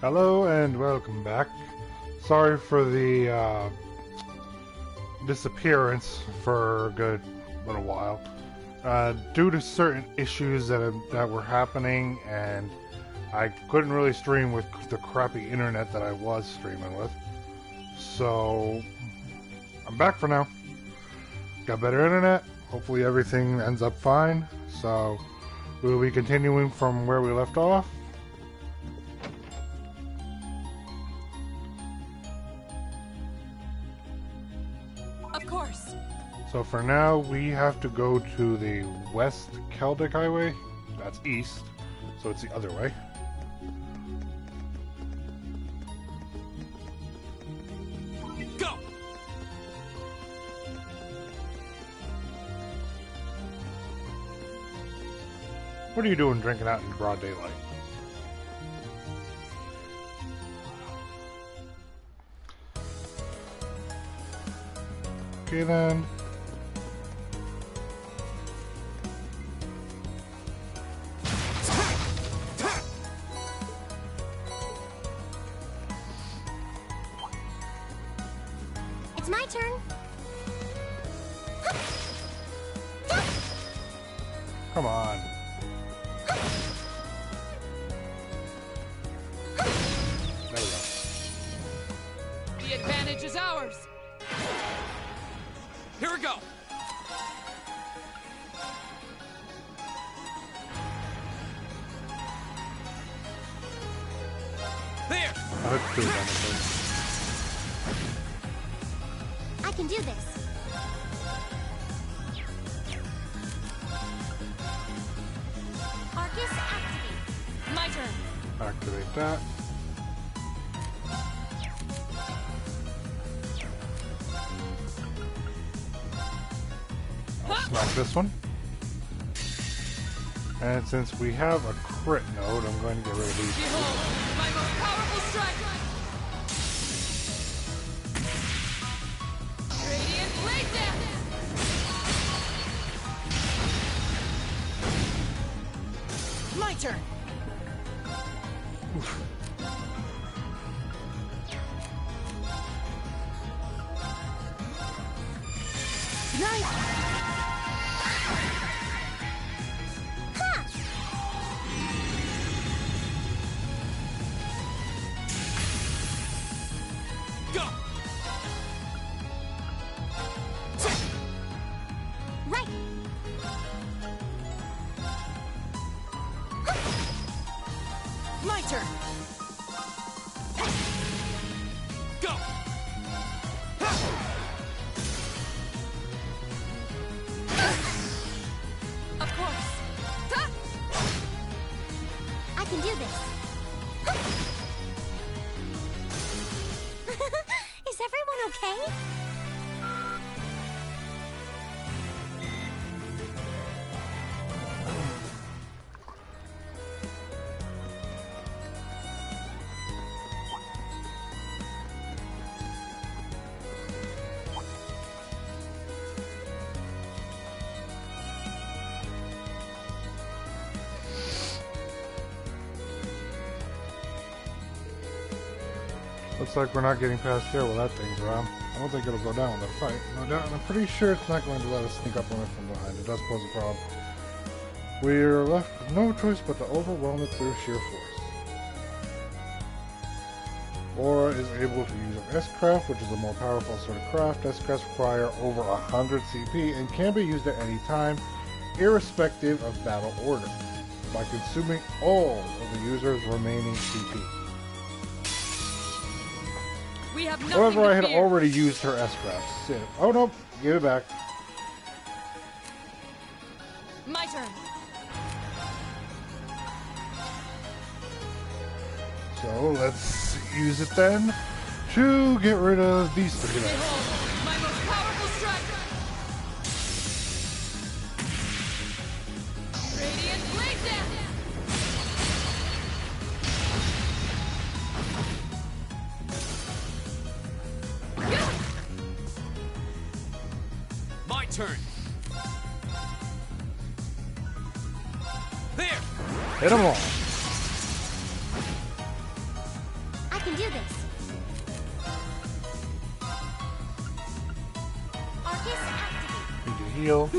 Hello and welcome back. Sorry for the disappearance for a good little while. Due to certain issues that were happening, and I couldn't really stream with the crappy internet that I was streaming with. So I'm back for now. Got better internet. Hopefully everything ends up fine. So we'll be continuing from where we left off. Of course. So for now, we have to go to the West Celtic Highway. That's east, so it's the other way. Go! What are you doing drinking out in broad daylight? Okay then. It's my turn. Come on. There we go. The advantage is ours. Here we go. There. Let's do it. I can do this. Arcus activate. My turn. Activate that. Smack this one. And since we have a crit node, I'm going to get rid of these. Behold, my most powerful strike. Radiant blade dance. My turn. Nice. Go! Right. My turn! Go! Of course! I can do this. Is everyone okay? Looks like we're not getting past here while that thing's around. I don't think it'll go down with a fight. No doubt, and I'm pretty sure it's not going to let us sneak up on it from behind. It does pose a problem. We're left with no choice but to overwhelm it through sheer force. Aura is able to use an S-Craft, which is a more powerful sort of craft. S-Crafts require over 100 CP and can be used at any time, irrespective of battle order, by consuming all of the user's remaining CP. We have nothing However, to I had fear. already used her S-Crafts. Oh no, give it back. My turn. So let's use it then to get rid of these three guys. Behold, my most powerful strike. Radiant blade dance. My turn. There. Hit them all. can do this. Arcus activate. Need to heal.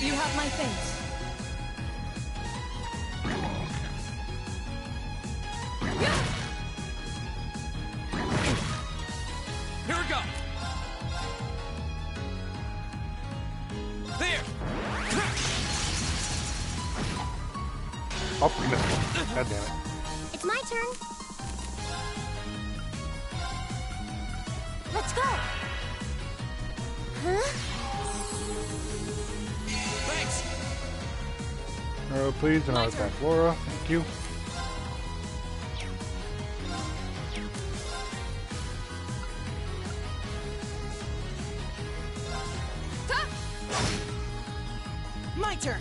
You have my face. Here we go. There. Oh, missed one. God damn it. It's my turn. Let's go. Huh? Thanks. Please do not attack Flora. Thank you. My turn.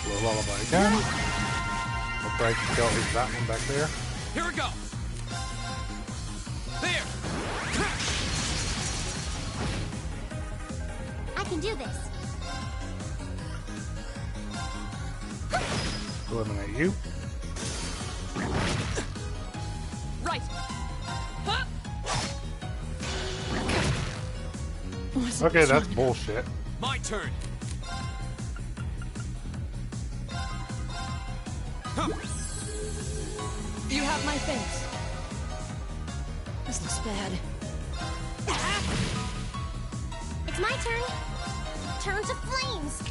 Little lullaby again. Looks like kill is that one back there. Here we go. There. I can do this. Eliminate you. Right. Huh? Okay, that's bullshit. My turn. You have my face. This looks bad. It's my turn. Turn to flames.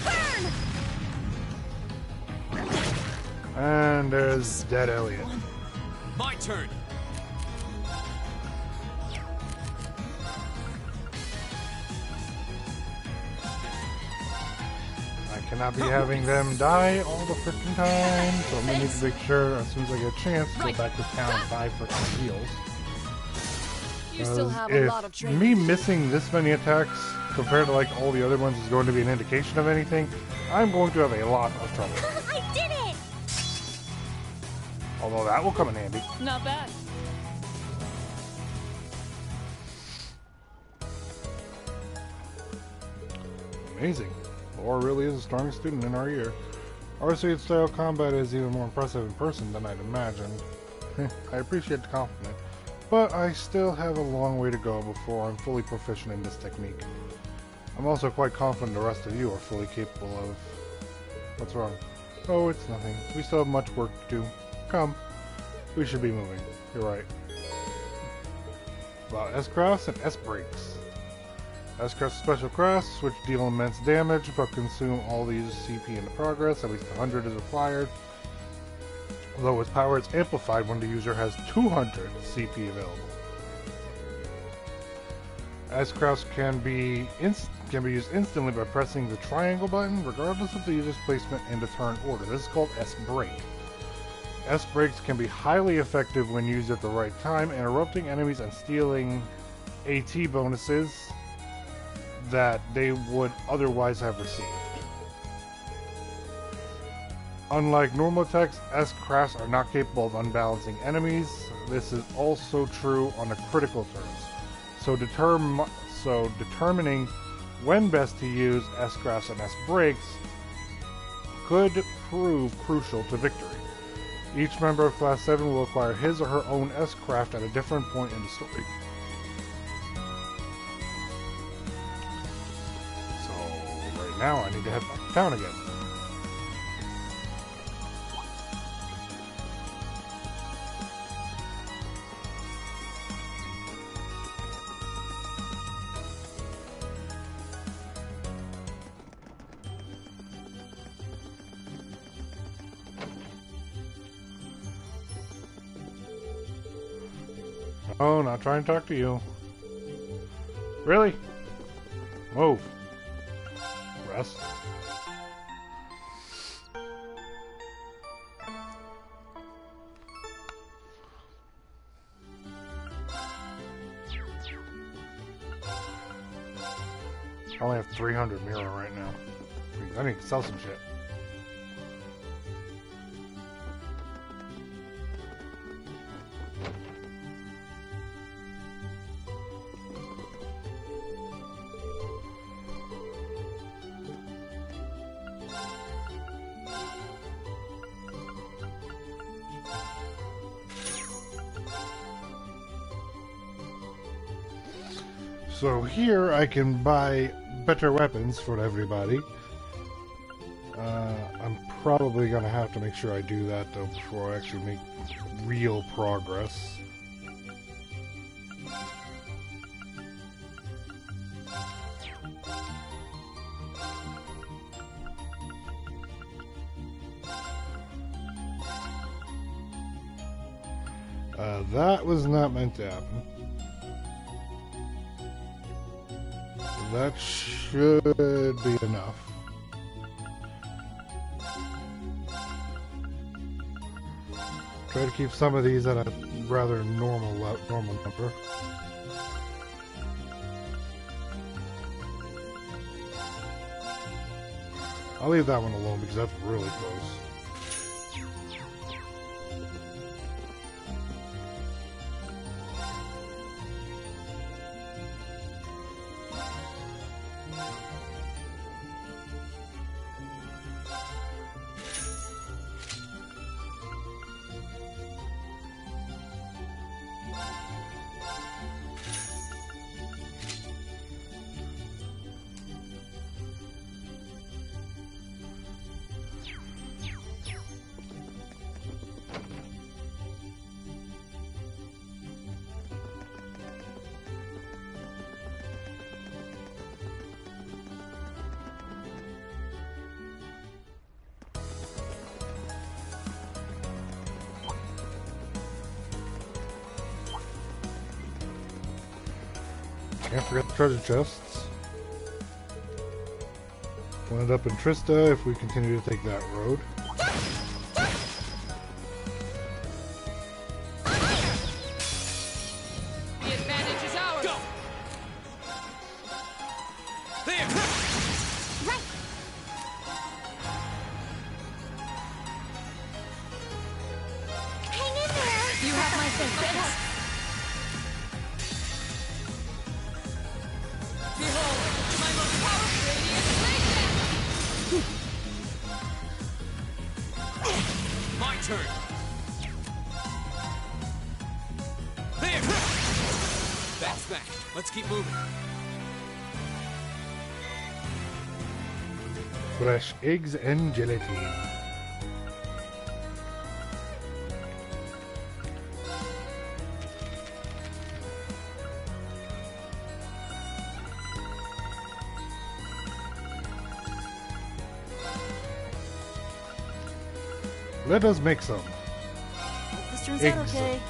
Burn! And there's dead Elliot. My turn. I cannot be having them die all the freaking time, so I'm gonna need to make sure as soon as I get a chance to go back to town and buy freaking heals. You still have If a lot of training. me missing this many attacks compared to like all the other ones is going to be an indication of anything, I'm going to have a lot of trouble. I did it! Although that will come in handy. Not bad. Amazing. Laura really is the strongest student in our year. Arcade style combat is even more impressive in person than I'd imagined. I appreciate the compliment, but I still have a long way to go before I'm fully proficient in this technique. I'm also quite confident the rest of you are fully capable of... What's wrong? Oh, it's nothing. We still have much work to do. Come. We should be moving. You're right. About S-Crafts and S-Breaks. S-Crafts special crafts, which deal immense damage, but consume all the user's CP in the progress. At least 100 is required. Although its power is amplified when the user has 200 CP available. S-Crafts can be used instantly by pressing the triangle button, regardless of the user's placement in the turn order. This is called S-Break. S-Breaks can be highly effective when used at the right time, interrupting enemies and stealing AT bonuses that they would otherwise have received. Unlike normal attacks, S-Crafts are not capable of unbalancing enemies. This is also true on the critical turns. So determining when best to use S-Crafts and S-Breaks could prove crucial to victory. Each member of Class 7 will acquire his or her own S-Craft at a different point in the story. So, right now I need to head back to town again. Oh, not trying to talk to you. Really? Move. Rest. I only have 300 mirror right now. I need to sell some shit. So here I can buy better weapons for everybody. I'm probably gonna have to make sure I do that though before I actually make real progress. That was not meant to happen. That should be enough. Try to keep some of these at a rather normal number. I'll leave that one alone because that's really close. Can't forget the treasure chests. We'll end up in Trista if we continue to take that road. The advantage is ours. Go! There! Right. Hang in there. You have my thanks. Behold, my most powerful radiant blade. My turn! There! That's that. Let's keep moving. Fresh eggs and gelatine. Let us make some. This turns out Eggs. okay.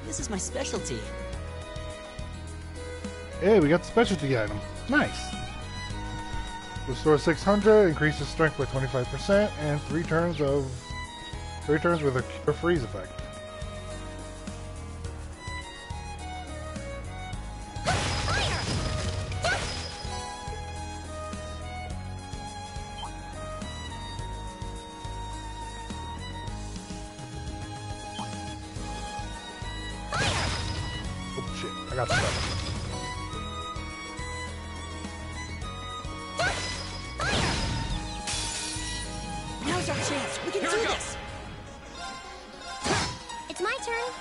This is my specialty. Hey, we got the specialty item. Nice. Restore 600, increases strength by 25%, and 3 turns with a cure freeze effect. Oh shit, I got stuff. Now's our chance. We can Here do we go. this. It's my turn.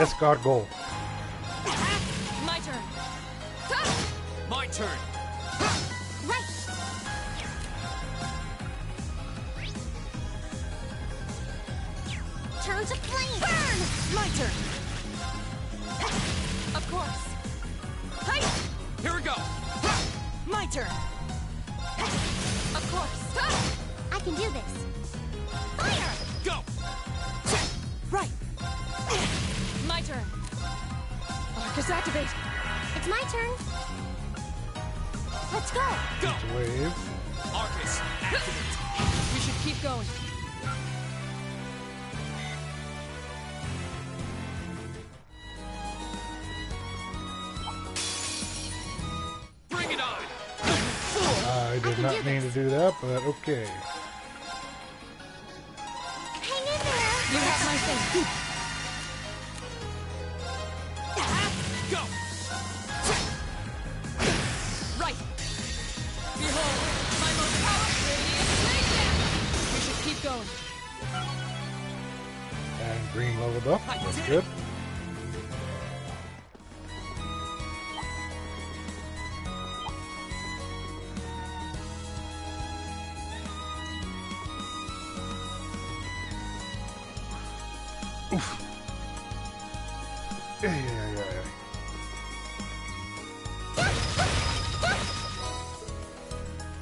Escort goal. My turn. My turn! Right. Turn to flame. Burn. My turn. Of course. Here we go! My turn. Of course. I can do this. Fire. Go! Right. My turn. Arcus activate. It's my turn. Let's go. Go! Wave. Arcus, activate! We should keep going. Bring it on! I did can not do mean to this. do that, but okay. Hang in there. You have my thanks. Go! Right. Behold, my most powerful radiant blade. We should keep going. And green leveled up. I That's did good. it. Oof. Yeah.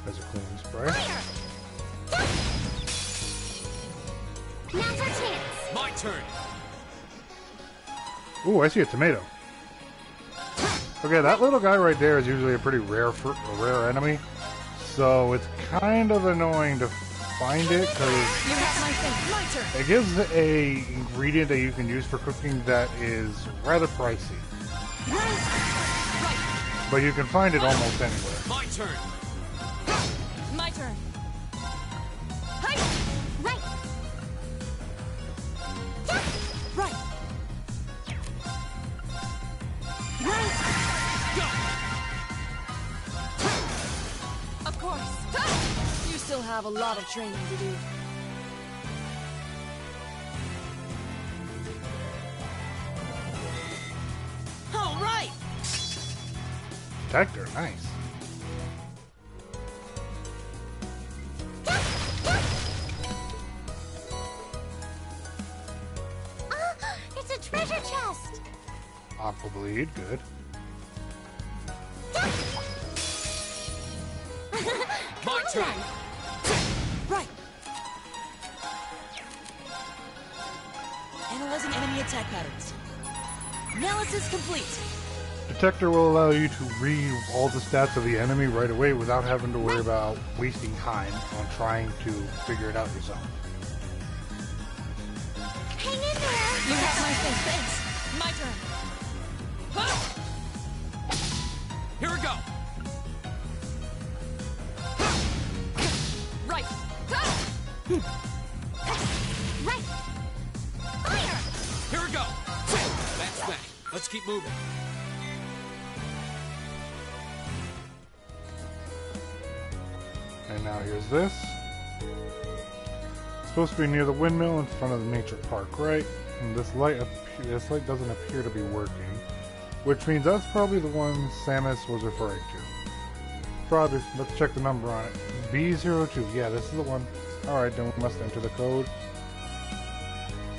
There's a cleaning spray. Now's our chance. My turn. Ooh, I see a tomato. Okay, that little guy right there is usually a pretty rare enemy, so it's kind of annoying to find it because You have my thing. My turn. it gives a ingredient that you can use for cooking that is rather pricey, Right. but you can find it almost anywhere. My turn. My turn. Right. Right. Go. Of course. You still have a lot of training to do. All right. Protector, nice. It's a treasure chest. Aqua bleed, good. My turn. Right. Analyzing enemy attack patterns. Analysis complete. Detector will allow you to read all the stats of the enemy right away without having to worry about wasting time on trying to figure it out yourself. Hang in there. You have my thing. Thanks. My turn. Here we go. Right. Right. Fire. Here we go. That's that. Let's keep moving. And now here's this. It's supposed to be near the windmill in front of the nature park, right? And this light doesn't appear to be working, which means that's probably the one Samus was referring to. Probably. Let's check the number on it. B02. Yeah, this is the one. Alright, then we must enter the code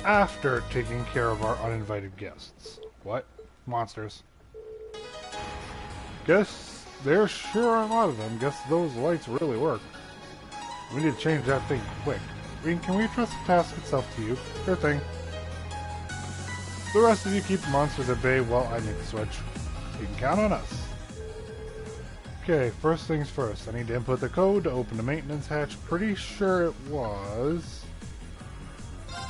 after taking care of our uninvited guests. What? Monsters. Guess there sure are a lot of them. Guess those lights really work. We need to change that thing quick. Green, can we trust the task itself to you? Sure thing. The rest of you keep the monsters at bay while I make the switch. You can count on us. Okay, first things first. I need to input the code to open the maintenance hatch. Pretty sure it was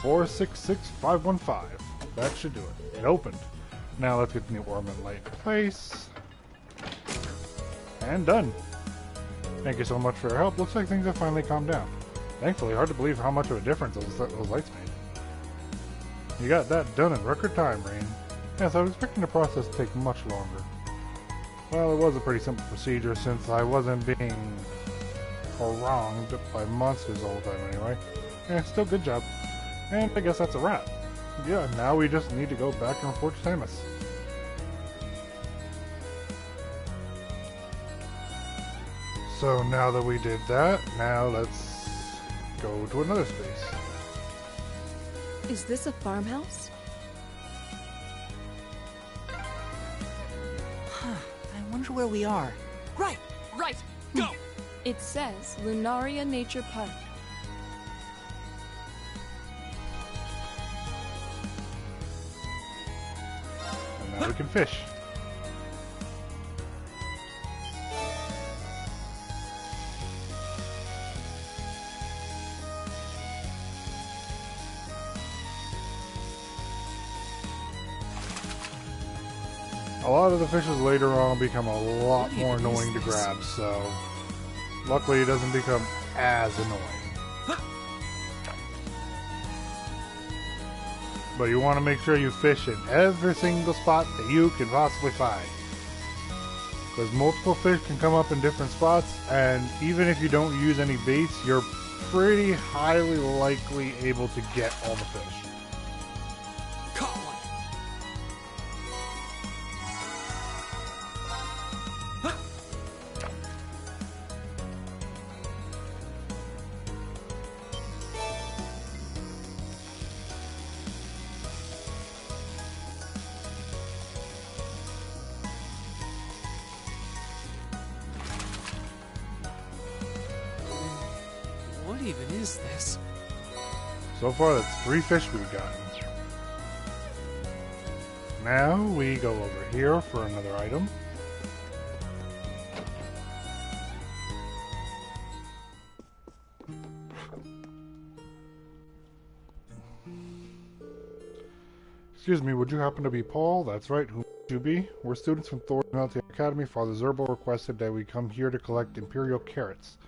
466515. That should do it. It opened. Now let's get the new ornament light in place. And done. Thank you so much for your help. Looks like things have finally calmed down. Thankfully, hard to believe how much of a difference those lights made. You got that done in record time, Rain. Yes, I was expecting the process to take much longer. Well, it was a pretty simple procedure since I wasn't being wronged by monsters all the time anyway. Yeah, still good job. And I guess that's a wrap. Yeah, now we just need to go back and report to Samus. So now that we did that, now let's go to another space. Is this a farmhouse? I wonder where we are. Right. Right. Go. It says Lunaria Nature Park. And now we can fish. A lot of the fishes later on become a lot more annoying to grab, so luckily it doesn't become as annoying. But you want to make sure you fish in every single spot that you can possibly find. Because multiple fish can come up in different spots, and even if you don't use any baits, you're pretty highly likely able to get all the fish. Caught one. What even is this? So far, that's 3 fish we've gotten. Now we go over here for another item. Excuse me, would you happen to be Paul? That's right, who might you be? We're students from Thor Military Academy. Father Zerbo requested that we come here to collect Imperial carrots.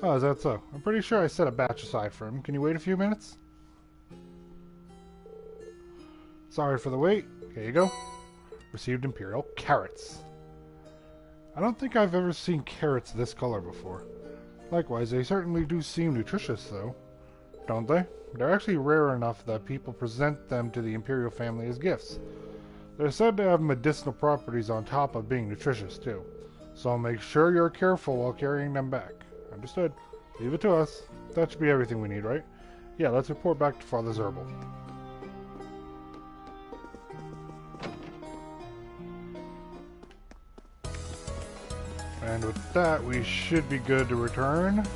Oh, is that so? I'm pretty sure I set a batch aside for him. Can you wait a few minutes? Sorry for the wait. Here you go. Received Imperial carrots. I don't think I've ever seen carrots this color before. Likewise, they certainly do seem nutritious, though. Don't they? They're actually rare enough that people present them to the Imperial family as gifts. They're said to have medicinal properties on top of being nutritious, too. So make sure you're careful while carrying them back. Understood. Leave it to us. That should be everything we need, right? Yeah, let's report back to Father Zerbo. And with that, we should be good to return.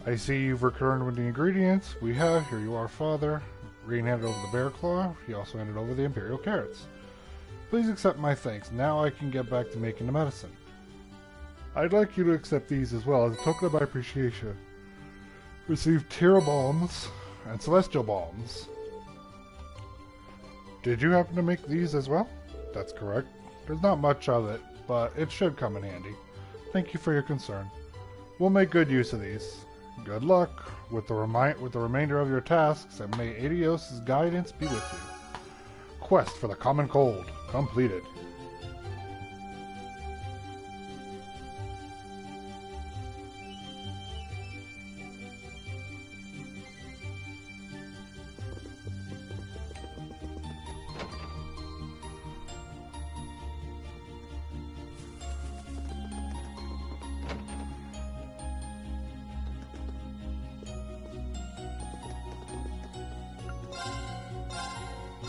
I see you've returned with the ingredients. We have. Here you are, Father. Rean handed over the bear claw. He also handed over the Imperial carrots. Please accept my thanks. Now I can get back to making the medicine. I'd like you to accept these as well as a token of my appreciation. Receive Tira Balms and Celestial Balms. Did you happen to make these as well? That's correct. There's not much of it, but it should come in handy. Thank you for your concern. We'll make good use of these. Good luck with the remainder of your tasks, and may Adios' guidance be with you. Quest for the Common Cold completed.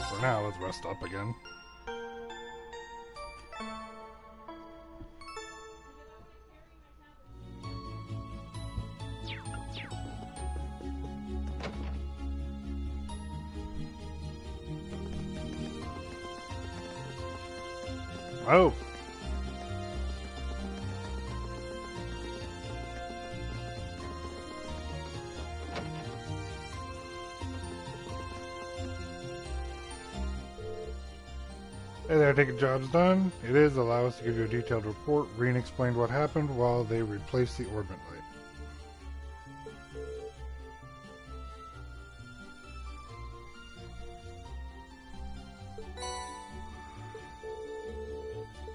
For now, let's rest up again. Oh! Hey there, taking jobs done. It is. Allow us to give you a detailed report. Rean explained what happened while they replaced the orbit light.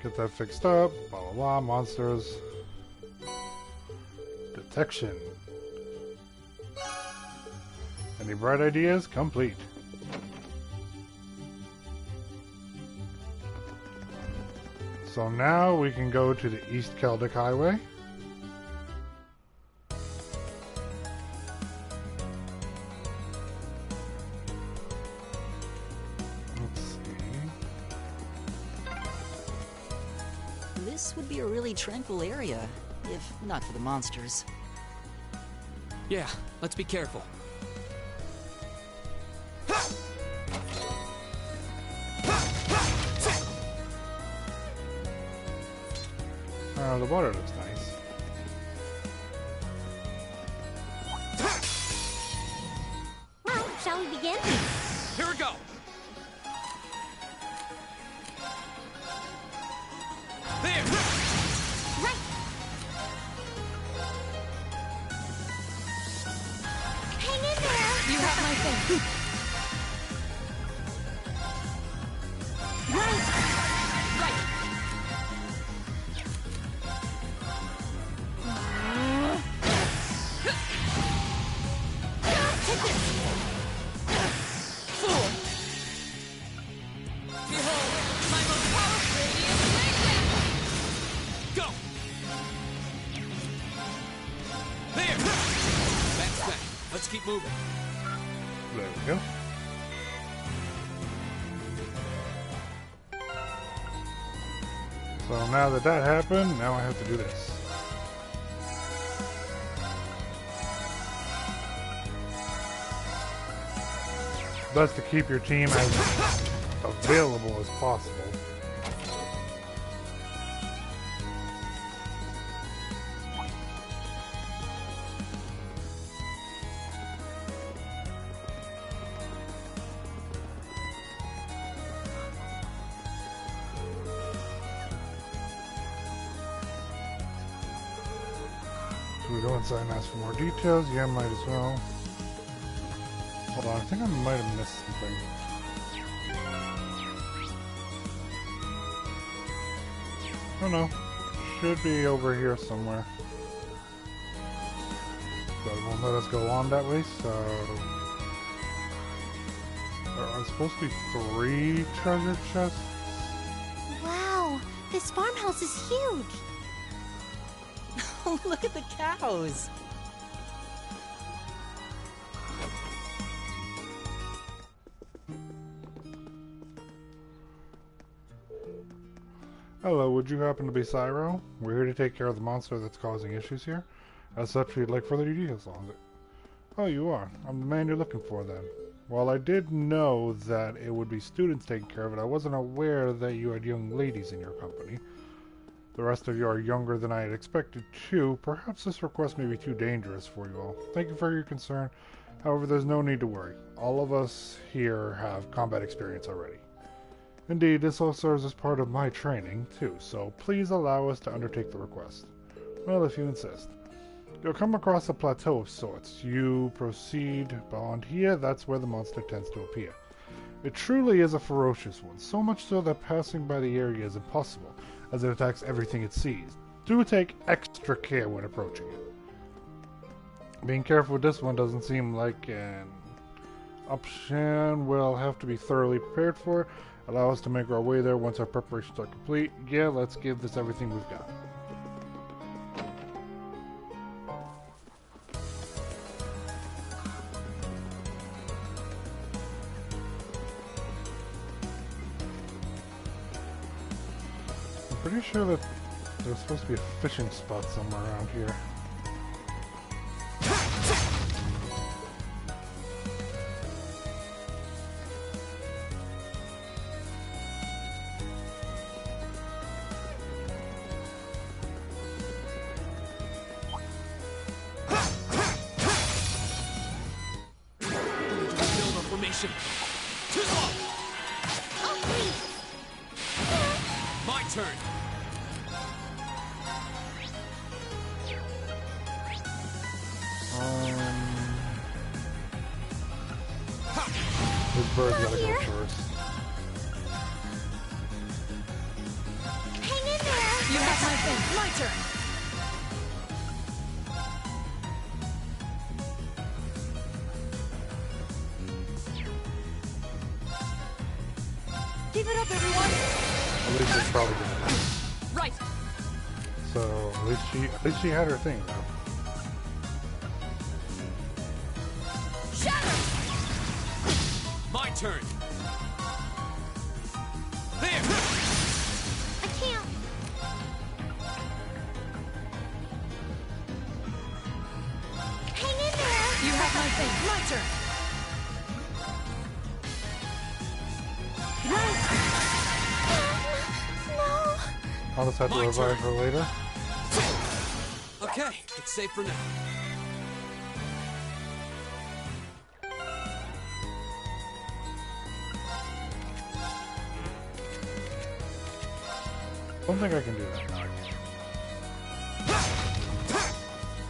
Get that fixed up. Blah blah blah. Monsters. Detection. Any bright ideas? Complete. So now we can go to the East Celtic Highway. Let's see. This would be a really tranquil area, if not for the monsters. Yeah, let's be careful. The water looks nice. Well, shall we begin? Here we go! There! Right. Hang in there. You have my thanks. There! That's that. Let's keep moving. There we go. So now that that happened, now I have to do this. Best to keep your team as available as possible. So we go inside and ask for more details. Yeah, might as well. Hold on, I think I might have missed something. Oh no, should be over here somewhere. But it won't let us go on that way, so... There are supposed to be 3 treasure chests. Wow, this farmhouse is huge. Oh, look at the cows. Hello, would you happen to be Cyro? We're here to take care of the monster that's causing issues here. As such, we'd like further details on it. Oh, you are. I'm the man you're looking for, then. While I did know that it would be students taking care of it, I wasn't aware that you had young ladies in your company. The rest of you are younger than I had expected, too. Perhaps this request may be too dangerous for you all. Thank you for your concern. However, there's no need to worry. All of us here have combat experience already. Indeed, this all serves as part of my training, too, so please allow us to undertake the request. Well, if you insist. You'll come across a plateau of sorts. You proceed beyond here, that's where the monster tends to appear. It truly is a ferocious one, so much so that passing by the area is impossible, as it attacks everything it sees. Do take extra care when approaching it. Being careful with this one doesn't seem like an option we'll have to be thoroughly prepared for. Allow us to make our way there once our preparations are complete. Yeah, let's give this everything we've got. I'm pretty sure that there's supposed to be a fishing spot somewhere around here. My turn. This bird's gotta go first. Hang in there. You have my thing. My turn. Keep it up, everyone! At least it's probably gonna do. Right. So at least she had her thing though. Shatter. My turn. There. I can't. Hang in there. You have my thing. My turn. No. I'll just have to My revive turn. her later. Okay, it's safe for now. Don't think I can do that now.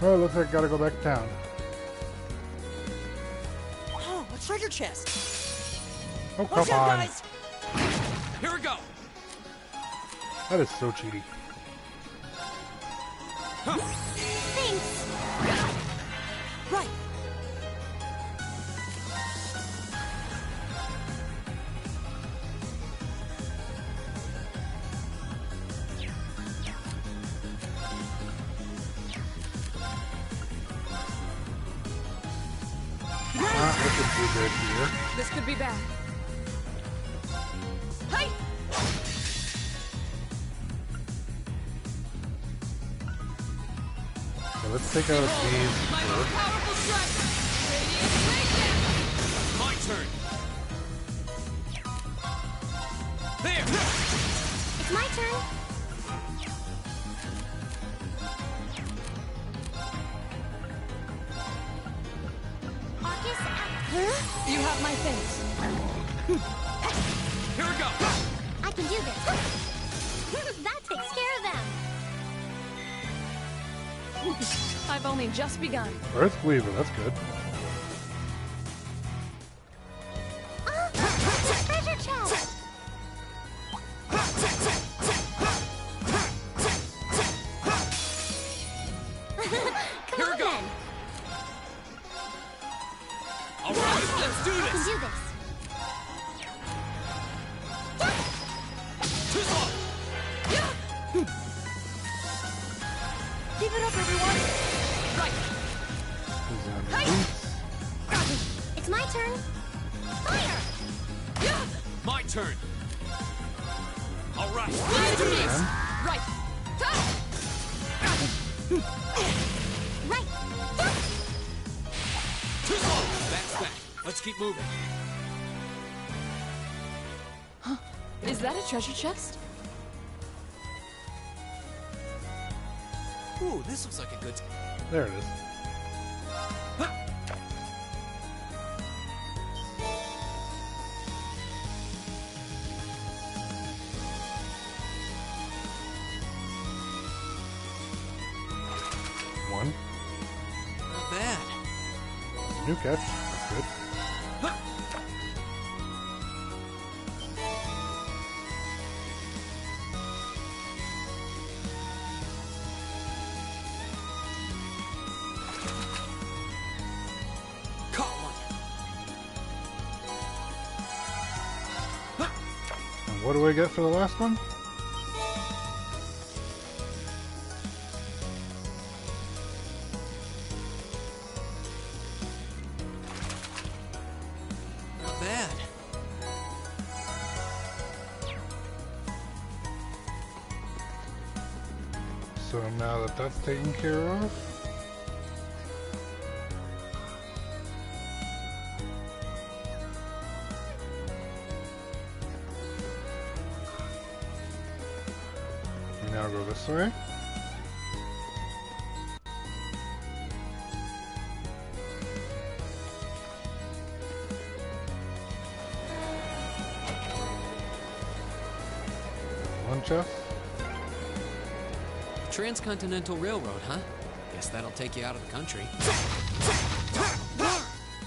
Well, looks like I gotta go back to town. Oh, a treasure chest! Oh, Watch come out, on. guys! Here we go. That is so cheaty. Thanks. Right! pretty good here. This could be bad. Hey! So let's take out these My most first. powerful strike! Radiant Blade Dance! My turn. There. It's my turn. Arcus, huh? You have my thanks. Here we go. I can do this. That takes care of them. I've only just begun. Earth Cleaver, that's good. Treasure chest. Come Here on we go. then. All right, let's do I can this. do this. Too slow. Keep it up, everyone! Right! These are boots. It's my turn. Fire! My turn. All right, Let's let's do do this! this. Right! Right. Too slow. That's back. Let's keep moving. Is that a treasure chest? Ooh, this looks like a good. There it is. One. Not bad. New catch. That's good. Caught one. And what do I get for the last one? Not bad. So now that that's taken care of, we now go this way. One chest. Transcontinental Railroad, huh? Guess that'll take you out of the country.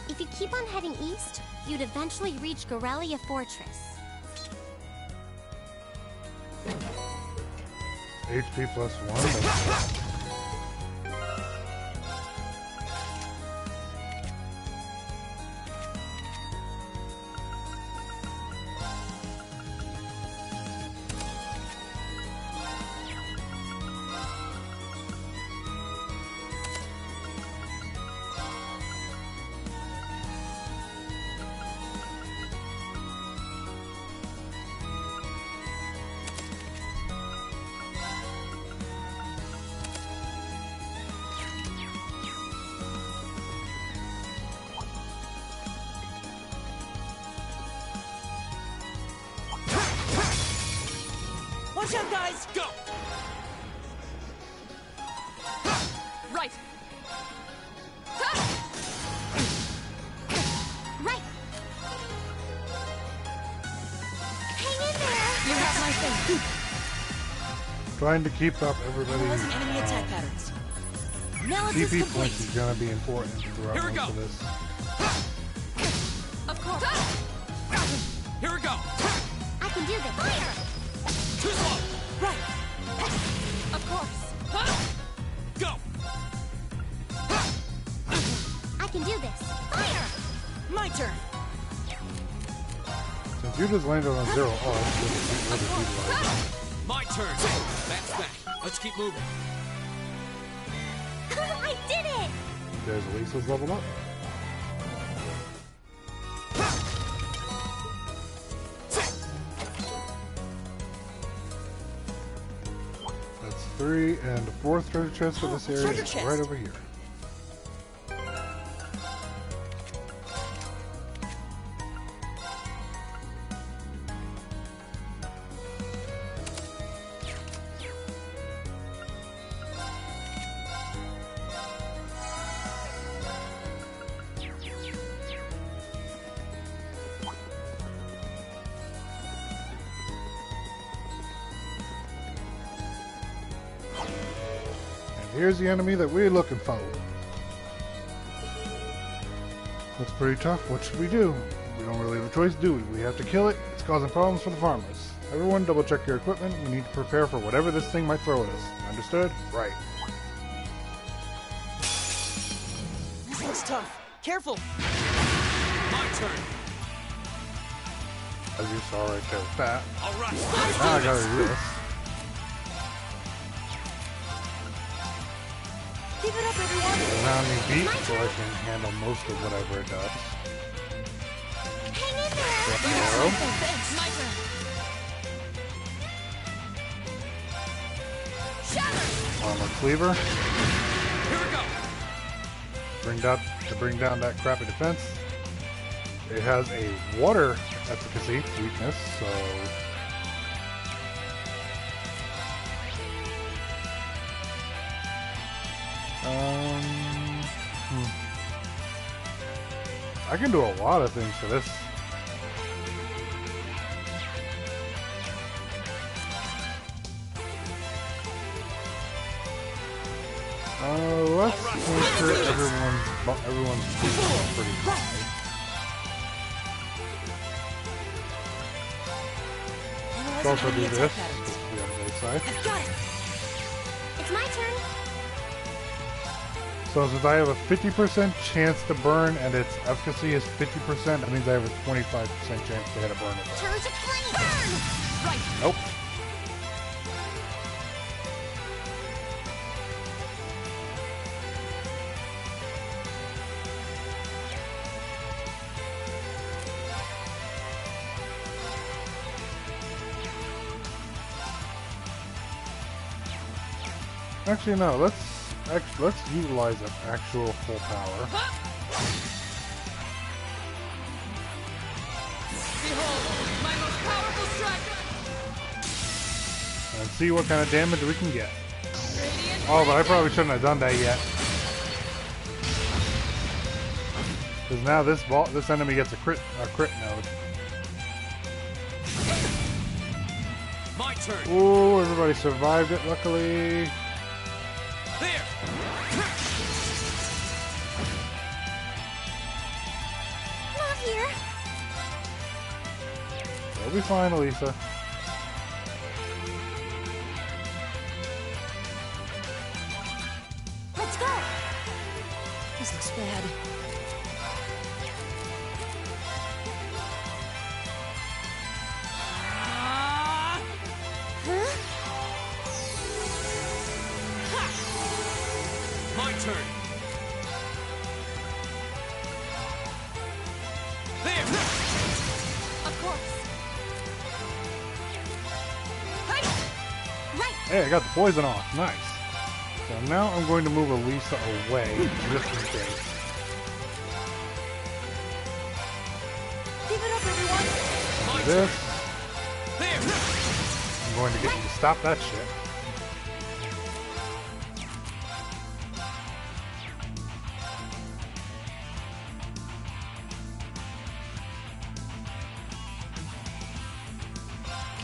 If you keep on heading east, you'd eventually reach Gorelia Fortress. HP plus one. That's good. Watch out, guys! Go! Right! Right. Hang in there. You have my thanks. Trying to keep up Analyzing everybody's enemy attack patterns. Analysis TP complete. points is going to be important throughout Here we most go. of this. Of course. Here we go. I can do this. Fire. Too slow. Right. Of course. Go. I can do this. Fire. My turn. Since you just landed on zero, oh, that's good. My turn. That's back. Let's keep moving. I did it. There's Lisa's leveled up. 3, and the 4th treasure chest for this area treasure is chest. right over here. Here's the enemy that we're looking for. That's pretty tough. What should we do? We don't really have a choice, do we? We have to kill it. It's causing problems for the farmers. Everyone double check your equipment. We need to prepare for whatever this thing might throw at us. Understood? Right. This looks tough. Careful. My turn. As you saw right there with that. All right. Now I gotta do this. Keep it up, everyone. Around me beat so I can handle most of whatever it does. Hang in there! Left arrow. Thanks. My turn. Shatter! Armor cleaver. Here we go. Bring down that crappy defense. It has a water efficacy weakness, so I can do a lot of things for this. Let's make sure everyone's pretty high. Let's also do this. Just to be on the safe side. I've got it. It's my turn. So since I have a 50% chance to burn and its efficacy is 50%, that means I have a 25% chance to hit a burn event. Turn to flame. Burn! Right! Nope. Actually, no. Let's utilize an actual full power. Behold, my most powerful strike! And see what kind of damage we can get. Radiant Oh, but I probably shouldn't have done that yet. Because now this enemy gets a crit node. My turn. Ooh, everybody survived it, luckily. There. Not here. You'll be fine, Elisa. Let's go. This looks bad. Huh? My turn. There. Of course. Right. Hey, I got the poison off. Nice. So now I'm going to move Elisa away, just in case. Keep it up, everyone. My Do this. There. I'm going to get you to stop that shit.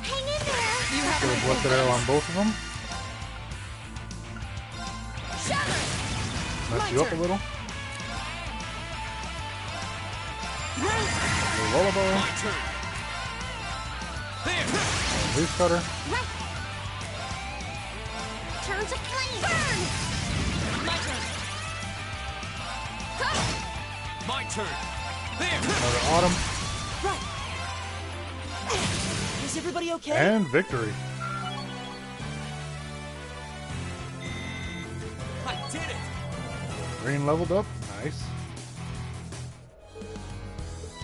Hang in there. You have Get a blessed arrow on both of them. shatter! Mess you up a little. A lullaby. My turn. There. Loose cutter. Right. Turn to flame. Burn! My turn. My turn. There. Another autumn. Right. Is everybody okay? And victory. I did it. Green leveled up. Nice.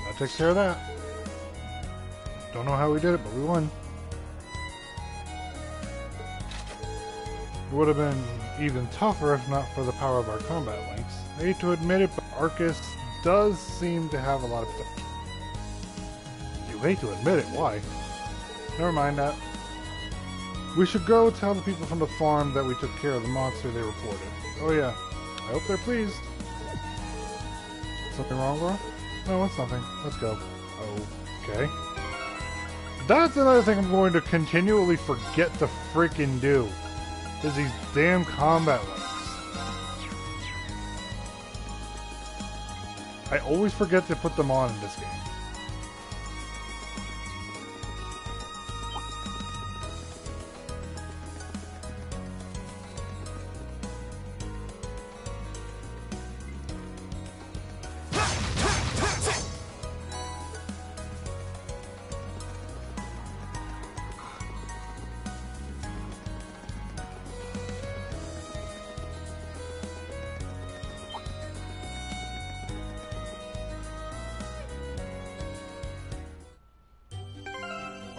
That takes care of that. Don't know how we did it, but we won. It would have been even tougher if not for the power of our combat links. I hate to admit it, but Arcus does seem to have a lot of potential. You hate to admit it, why? Never mind that. We should go tell the people from the farm that we took care of the monster they reported. Oh yeah, I hope they're pleased. Something wrong, bro? No, it's nothing. Let's go. Okay. That's another thing I'm going to continually forget to freaking do. Is these damn combat links. I always forget to put them on in this game.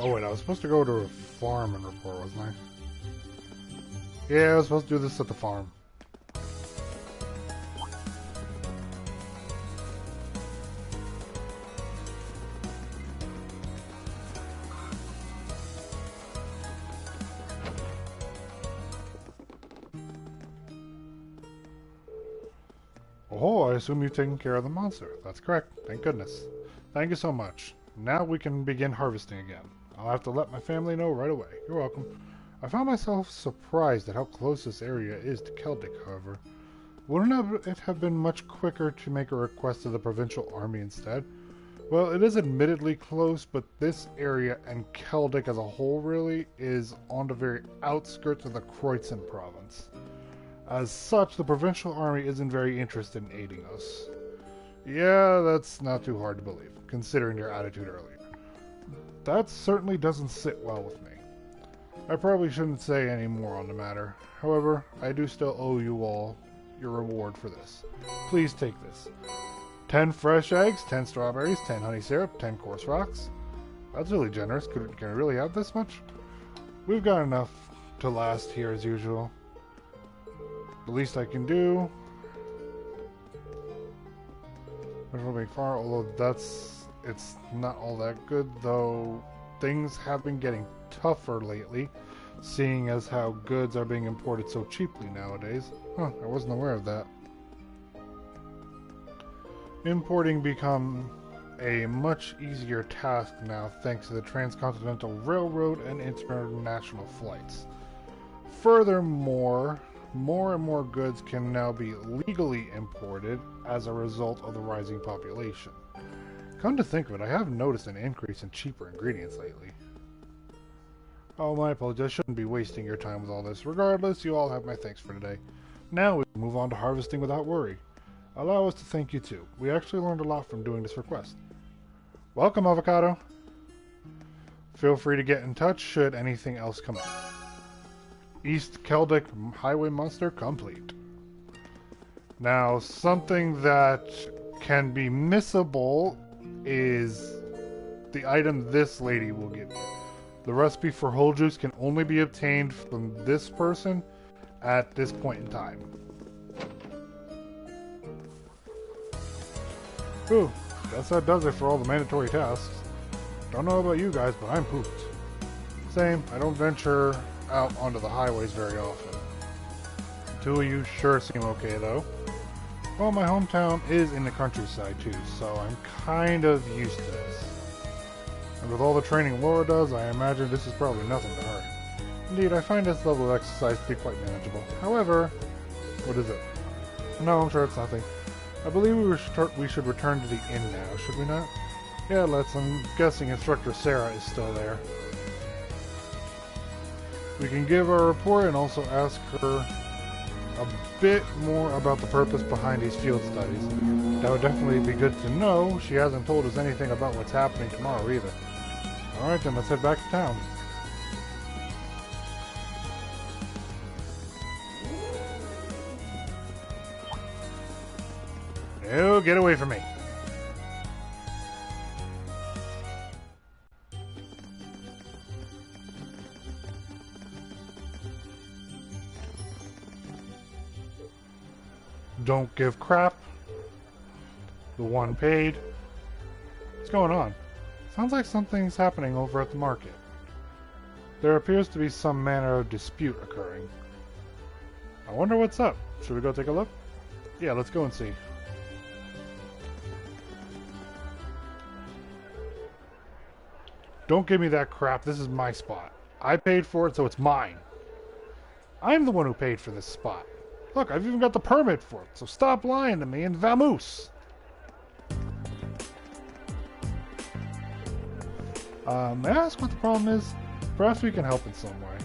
Oh wait, I was supposed to go to a farm and report, wasn't I? Yeah, I was supposed to do this at the farm. Oh, I assume you've taken care of the monster. That's correct. Thank goodness. Thank you so much. Now we can begin harvesting again. I'll have to let my family know right away. You're welcome. I found myself surprised at how close this area is to Celdic, however. Wouldn't it have been much quicker to make a request to the provincial army instead? Well, it is admittedly close, but this area and Celdic as a whole really is on the very outskirts of the Kreutzen province. As such, the provincial army isn't very interested in aiding us. Yeah, that's not too hard to believe, considering your attitude earlier. That certainly doesn't sit well with me. I probably shouldn't say any more on the matter. However, I do still owe you all your reward for this. Please take this. 10 fresh eggs, 10 strawberries, 10 honey syrup, 10 coarse rocks. That's really generous. Can I really have this much? We've got enough to last here as usual. The least I can do. Far, although it's not all that good, though things have been getting tougher lately, seeing as how goods are being imported so cheaply nowadays. Huh, I wasn't aware of that. Importing become a much easier task now thanks to the Transcontinental Railroad and international flights. Furthermore, more and more goods can now be legally imported as a result of the rising population. Come to think of it, I have noticed an increase in cheaper ingredients lately. Oh, my apologies, I shouldn't be wasting your time with all this. Regardless, you all have my thanks for today. Now we can move on to harvesting without worry. Allow us to thank you too. We actually learned a lot from doing this request. Welcome, Avocado. Feel free to get in touch should anything else come up. East Celdic Highway Monster complete. Now, something that can be missable is the item this lady will give you. The recipe for whole juice can only be obtained from this person at this point in time. Whew, guess that does it for all the mandatory tasks. Don't know about you guys, but I'm pooped. Same, I don't venture out onto the highways very often. The two of you sure seem okay though. Well, my hometown is in the countryside too, so I'm kind of used to this. And with all the training Laura does, I imagine this is probably nothing to her. Indeed, I find this level of exercise to be quite manageable. However, what is it? No, I'm sure it's nothing. I believe we should return to the inn now, should we not? Yeah, let's. I'm guessing Instructor Sarah is still there. We can give our report and also ask her a bit more about the purpose behind these field studies. That would definitely be good to know. She hasn't told us anything about what's happening tomorrow either. Alright then, let's head back to town. No, get away from me. don't give crap. The one paid. What's going on? Sounds like something's happening over at the market. There appears to be some manner of dispute occurring. I wonder what's up. Should we go take a look? Yeah, let's go and see. Don't give me that crap. This is my spot. I paid for it, so it's mine. I'm the one who paid for this spot. Look, I've even got the permit for it, so stop lying to me and vamoose. May I ask what the problem is? Perhaps we can help in some way.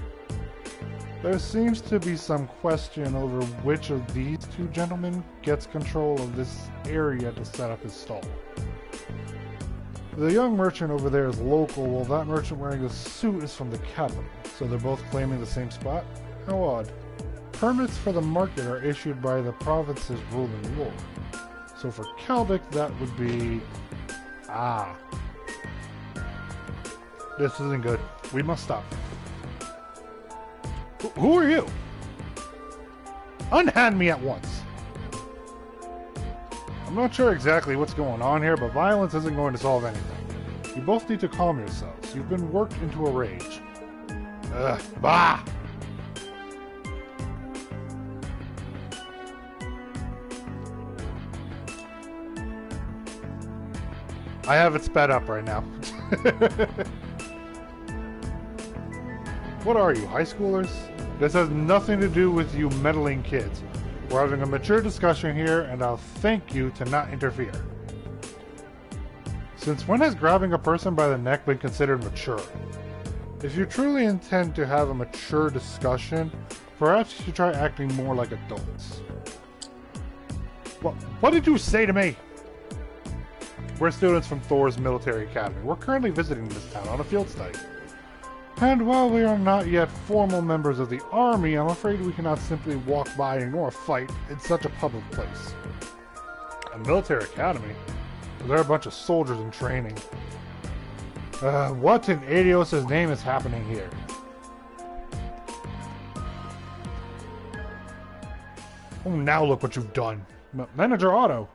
There seems to be some question over which of these two gentlemen gets control of this area to set up his stall. The young merchant over there is local, while that merchant wearing the suit is from the capital, so they're both claiming the same spot? How odd. Permits for the market are issued by the province's ruling lord. So for Kaldek, that would be... Ah. This isn't good. We must stop. Who are you? Unhand me at once. I'm not sure exactly what's going on here, but violence isn't going to solve anything. You both need to calm yourselves. You've been worked into a rage. Ugh. Bah! I have it sped up right now. What are you, high schoolers? This has nothing to do with you meddling kids. We're having a mature discussion here, and I'll thank you to not interfere. Since when has grabbing a person by the neck been considered mature? If you truly intend to have a mature discussion, perhaps you should try acting more like adults. What did you say to me? We're students from Thor's Military Academy. We're currently visiting this town on a field study. And while we are not yet formal members of the army, I'm afraid we cannot simply walk by and ignore a fight in such a public place. A military academy? There are a bunch of soldiers in training. What in Adios' name is happening here? Oh, now look what you've done. Manager Otto.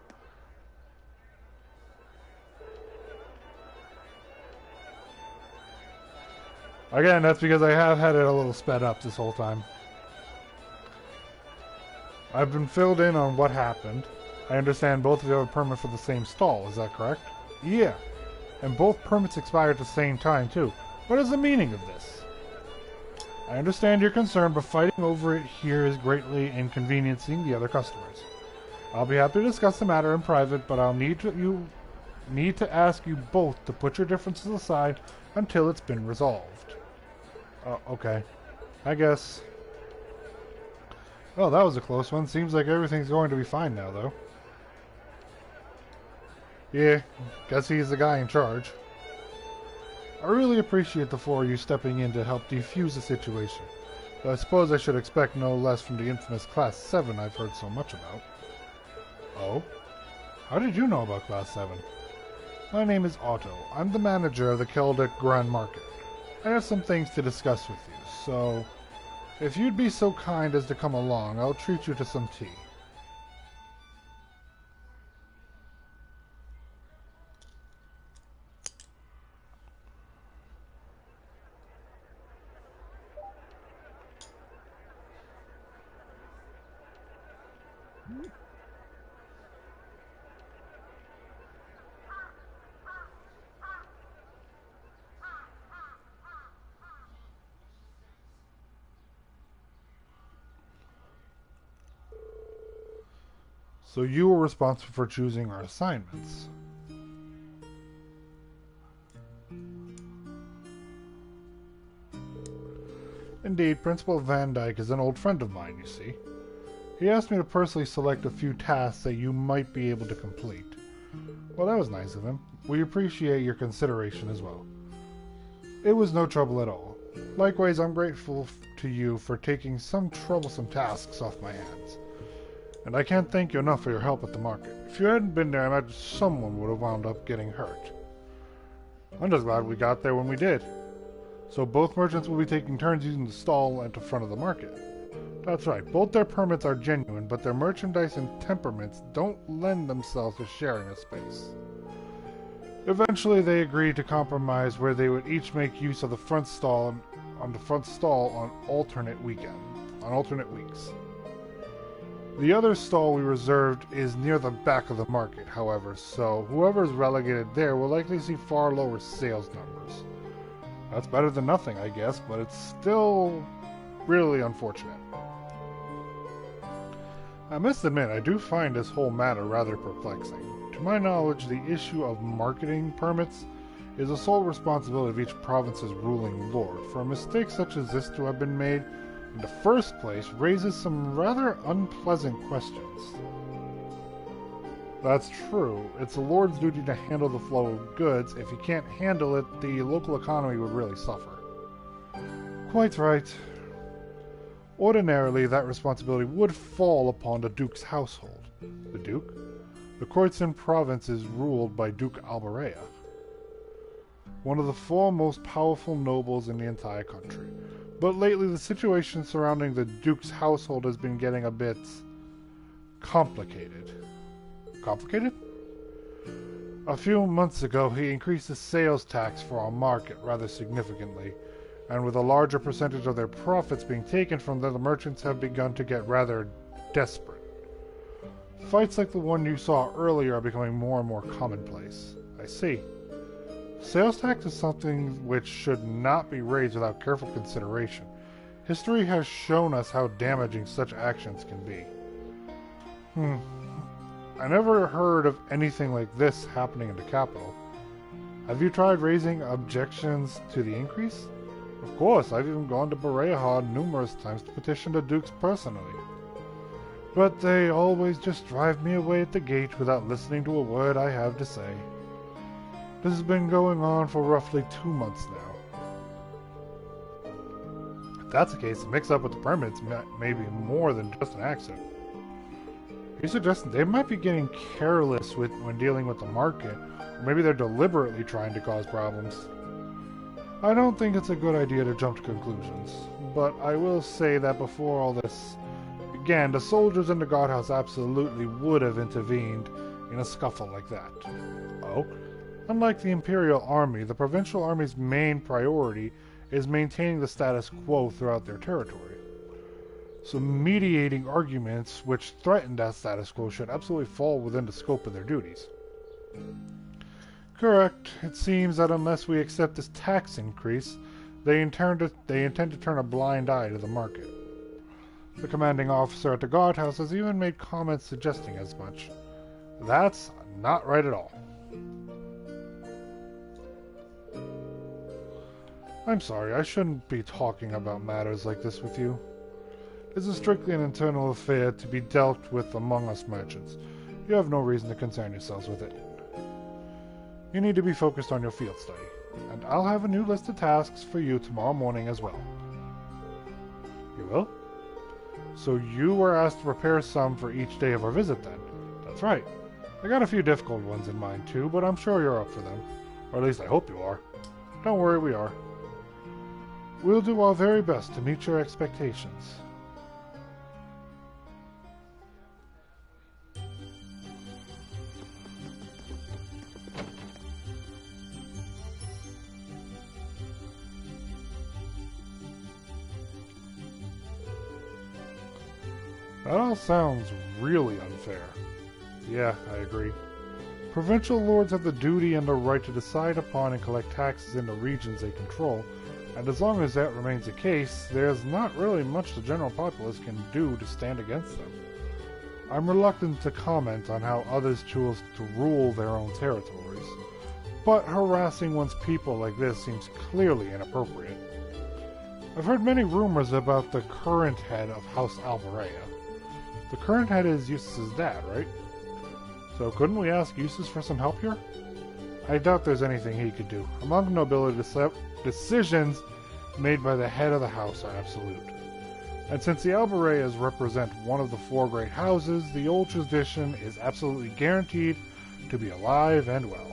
Again, that's because I have had it a little sped up this whole time. I've been filled in on what happened. I understand both of you have a permit for the same stall, is that correct? Yeah. And both permits expire at the same time, too. What is the meaning of this? I understand your concern, but fighting over it here is greatly inconveniencing the other customers. I'll be happy to discuss the matter in private, but I'll need to ask you both to put your differences aside until it's been resolved. Okay. I guess. Oh, that was a close one. Seems like everything's going to be fine now, though. Yeah, guess he's the guy in charge. I really appreciate the four of you stepping in to help defuse the situation. But I suppose I should expect no less from the infamous Class 7 I've heard so much about. Oh? How did you know about Class 7? My name is Otto. I'm the manager of the Kaldek Grand Market. I have some things to discuss with you, so if you'd be so kind as to come along, I'll treat you to some tea. So you were responsible for choosing our assignments. Indeed, Principal Van Dyke is an old friend of mine, you see. He asked me to personally select a few tasks that you might be able to complete. Well, that was nice of him. We appreciate your consideration as well. It was no trouble at all. Likewise, I'm grateful to you for taking some troublesome tasks off my hands. And I can't thank you enough for your help at the market. If you hadn't been there, I imagine someone would have wound up getting hurt. I'm just glad we got there when we did. So both merchants will be taking turns using the stall at the front of the market. That's right, both their permits are genuine, but their merchandise and temperaments don't lend themselves to sharing a space. Eventually, they agreed to compromise where they would each make use of the front stall on alternate weeks. The other stall we reserved is near the back of the market, however, so whoever is relegated there will likely see far lower sales numbers. That's better than nothing, I guess, but it's still really unfortunate. I must admit, I do find this whole matter rather perplexing. To my knowledge, the issue of marketing permits is the sole responsibility of each province's ruling lord. For a mistake such as this to have been made in the first place raises some rather unpleasant questions. That's true. It's the lord's duty to handle the flow of goods. If he can't handle it, the local economy would really suffer. Quite right. Ordinarily, that responsibility would fall upon the Duke's household. The Duke? The Kroitzen province is ruled by Duke Albarea, one of the four most powerful nobles in the entire country. But lately, the situation surrounding the Duke's household has been getting a bit complicated. Complicated? A few months ago, he increased the sales tax for our market rather significantly, and with a larger percentage of their profits being taken from them, the merchants have begun to get rather desperate. Fights like the one you saw earlier are becoming more and more commonplace. I see. Sales tax is something which should not be raised without careful consideration. History has shown us how damaging such actions can be. I never heard of anything like this happening in the capital. Have you tried raising objections to the increase? Of course, I've even gone to Bereha numerous times to petition the dukes personally. But they always just drive me away at the gate without listening to a word I have to say. This has been going on for roughly 2 months now. If that's the case, the mix-up with the permits may be more than just an accident. Are you suggesting they might be getting careless when dealing with the market, or maybe they're deliberately trying to cause problems? I don't think it's a good idea to jump to conclusions, but I will say that before all this began, the soldiers in the guardhouse absolutely would have intervened in a scuffle like that. Oh? Unlike the Imperial Army, the Provincial Army's main priority is maintaining the status quo throughout their territory. So mediating arguments which threaten that status quo should absolutely fall within the scope of their duties. Correct. It seems that unless we accept this tax increase, they intend to turn a blind eye to the market. The commanding officer at the guardhouse has even made comments suggesting as much. That's not right at all. I'm sorry, I shouldn't be talking about matters like this with you. This is strictly an internal affair to be dealt with among us merchants. You have no reason to concern yourselves with it. You need to be focused on your field study, and I'll have a new list of tasks for you tomorrow morning as well. You will? So you were asked to prepare some for each day of our visit then? That's right. I got a few difficult ones in mind too, but I'm sure you're up for them. Or at least I hope you are. Don't worry, we are. We'll do our very best to meet your expectations. That all sounds really unfair. Yeah, I agree. Provincial lords have the duty and the right to decide upon and collect taxes in the regions they control, and as long as that remains the case, there's not really much the general populace can do to stand against them. I'm reluctant to comment on how others choose to rule their own territories, but harassing one's people like this seems clearly inappropriate. I've heard many rumors about the current head of House Albarea. The current head is Eustace's dad, right? So couldn't we ask Eustace for some help here? I doubt there's anything he could do. Among the nobility, decisions made by the head of the house are absolute. And since the Albareas represent one of the four great houses, the old tradition is absolutely guaranteed to be alive and well.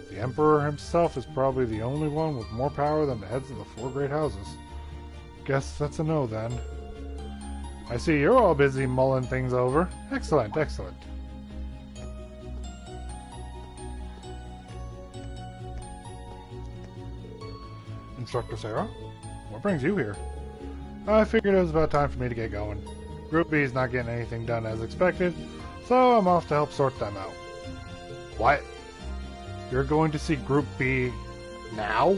The Emperor himself is probably the only one with more power than the heads of the four great houses. Guess that's a no then. I see you're all busy mulling things over. Excellent, excellent. Instructor Sarah, what brings you here? I figured it was about time for me to get going. Group B is not getting anything done as expected, so I'm off to help sort them out. What? You're going to see Group B now?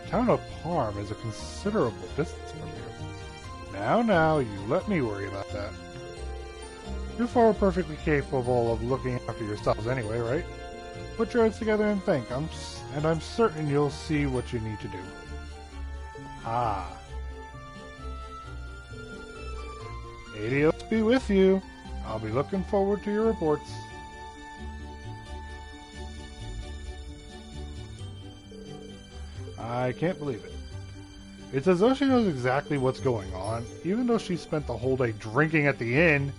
Town of Parm is a considerable distance from here. Now, you let me worry about that. You four are perfectly capable of looking after yourselves anyway, right? Put your heads together and think, and I'm certain you'll see what you need to do. Ah. Adios be with you. I'll be looking forward to your reports. I can't believe it. It's as though she knows exactly what's going on, even though she spent the whole day drinking at the inn.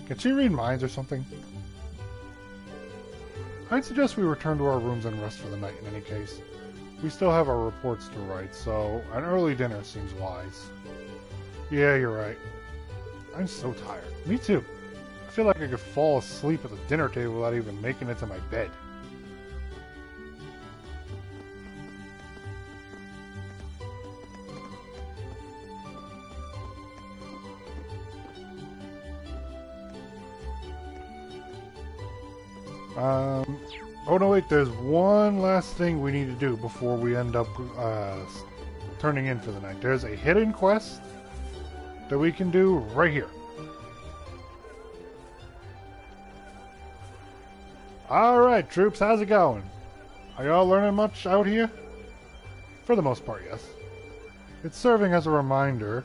Can she read minds or something? I'd suggest we return to our rooms and rest for the night in any case. We still have our reports to write, so an early dinner seems wise. Yeah, you're right. I'm so tired. Me too. I feel like I could fall asleep at the dinner table without even making it to my bed. Oh no wait, there's one last thing we need to do before we end up turning in for the night. There's a hidden quest that we can do right here. Alright troops, how's it going? Are y'all learning much out here? For the most part, yes. It's serving as a reminder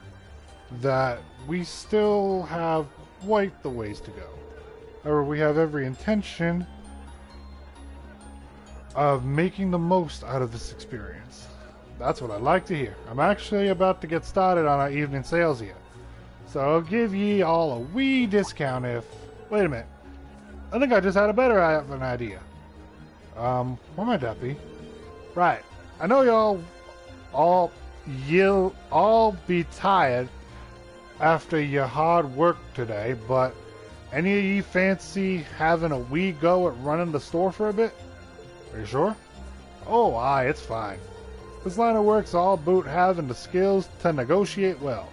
that we still have quite the ways to go. However, we have every intention of making the most out of this experience. That's what I'd like to hear. I'm actually about to get started on our evening sales here. So I'll give ye all a wee discount if... Wait a minute. I think I just had a better of an idea. Where might that be? Right. I know you'll all be tired after your hard work today, but any of ye fancy having a wee go at running the store for a bit? Are you sure? Oh, aye, it's fine. This line of work's all about having the skills to negotiate well.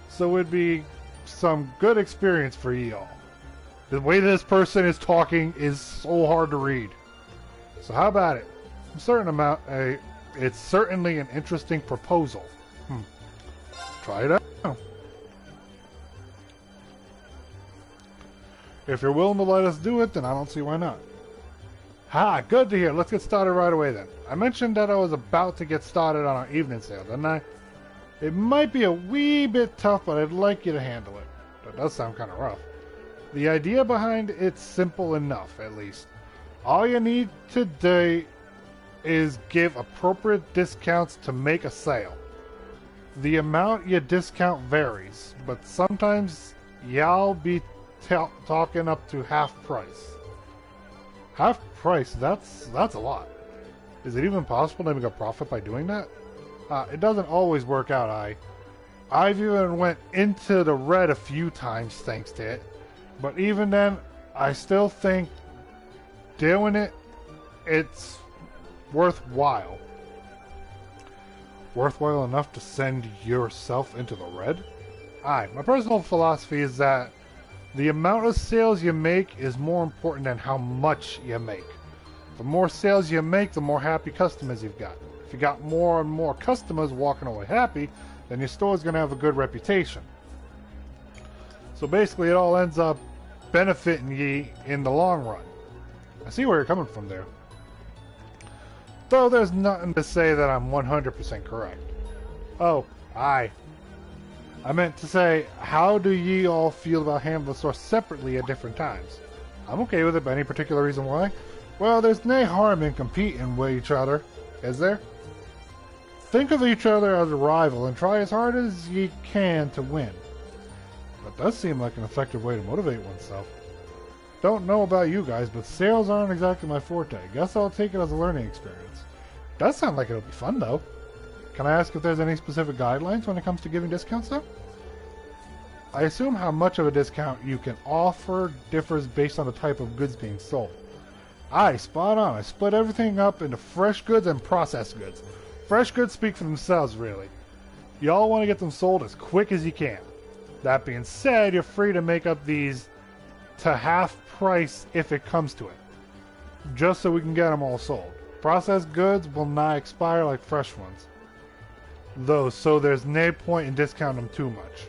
So it'd be some good experience for ye all. The way this person is talking is so hard to read. So how about it? It's certainly an interesting proposal. Try it out. If you're willing to let us do it, then I don't see why not. Ha, good to hear. Let's get started right away then. I mentioned that I was about to get started on our evening sale, didn't I? It might be a wee bit tough, but I'd like you to handle it. That does sound kind of rough. The idea behind it's simple enough, at least. All you need to do is give appropriate discounts to make a sale. The amount you discount varies, but sometimes y'all be talking up to half price. Half price? That's a lot. Is it even possible to make a profit by doing that? It doesn't always work out, I've even went into the red a few times thanks to it. But even then, I still think doing it's worthwhile. Worthwhile enough to send yourself into the red? Aye, my personal philosophy is that the amount of sales you make is more important than how much you make. The more sales you make, the more happy customers you've got. If you got more and more customers walking away happy, then your store's going to have a good reputation. So basically it all ends up benefiting ye in the long run. I see where you're coming from there. Though there's nothing to say that I'm 100% correct. Oh, aye. I meant to say, how do ye all feel about handling the store separately at different times? I'm okay with it, but any particular reason why? Well, there's no harm in competing with each other, is there? Think of each other as a rival and try as hard as ye can to win. That does seem like an effective way to motivate oneself. Don't know about you guys, but sales aren't exactly my forte. Guess I'll take it as a learning experience. Does sound like it'll be fun, though. Can I ask if there's any specific guidelines when it comes to giving discounts, though? I assume how much of a discount you can offer differs based on the type of goods being sold. Aye, spot on. I split everything up into fresh goods and processed goods. Fresh goods speak for themselves, really. Y'all want to get them sold as quick as you can. That being said, you're free to make up these to half price if it comes to it, just so we can get them all sold. Processed goods will not expire like fresh ones, though, so there's no point in discounting them too much.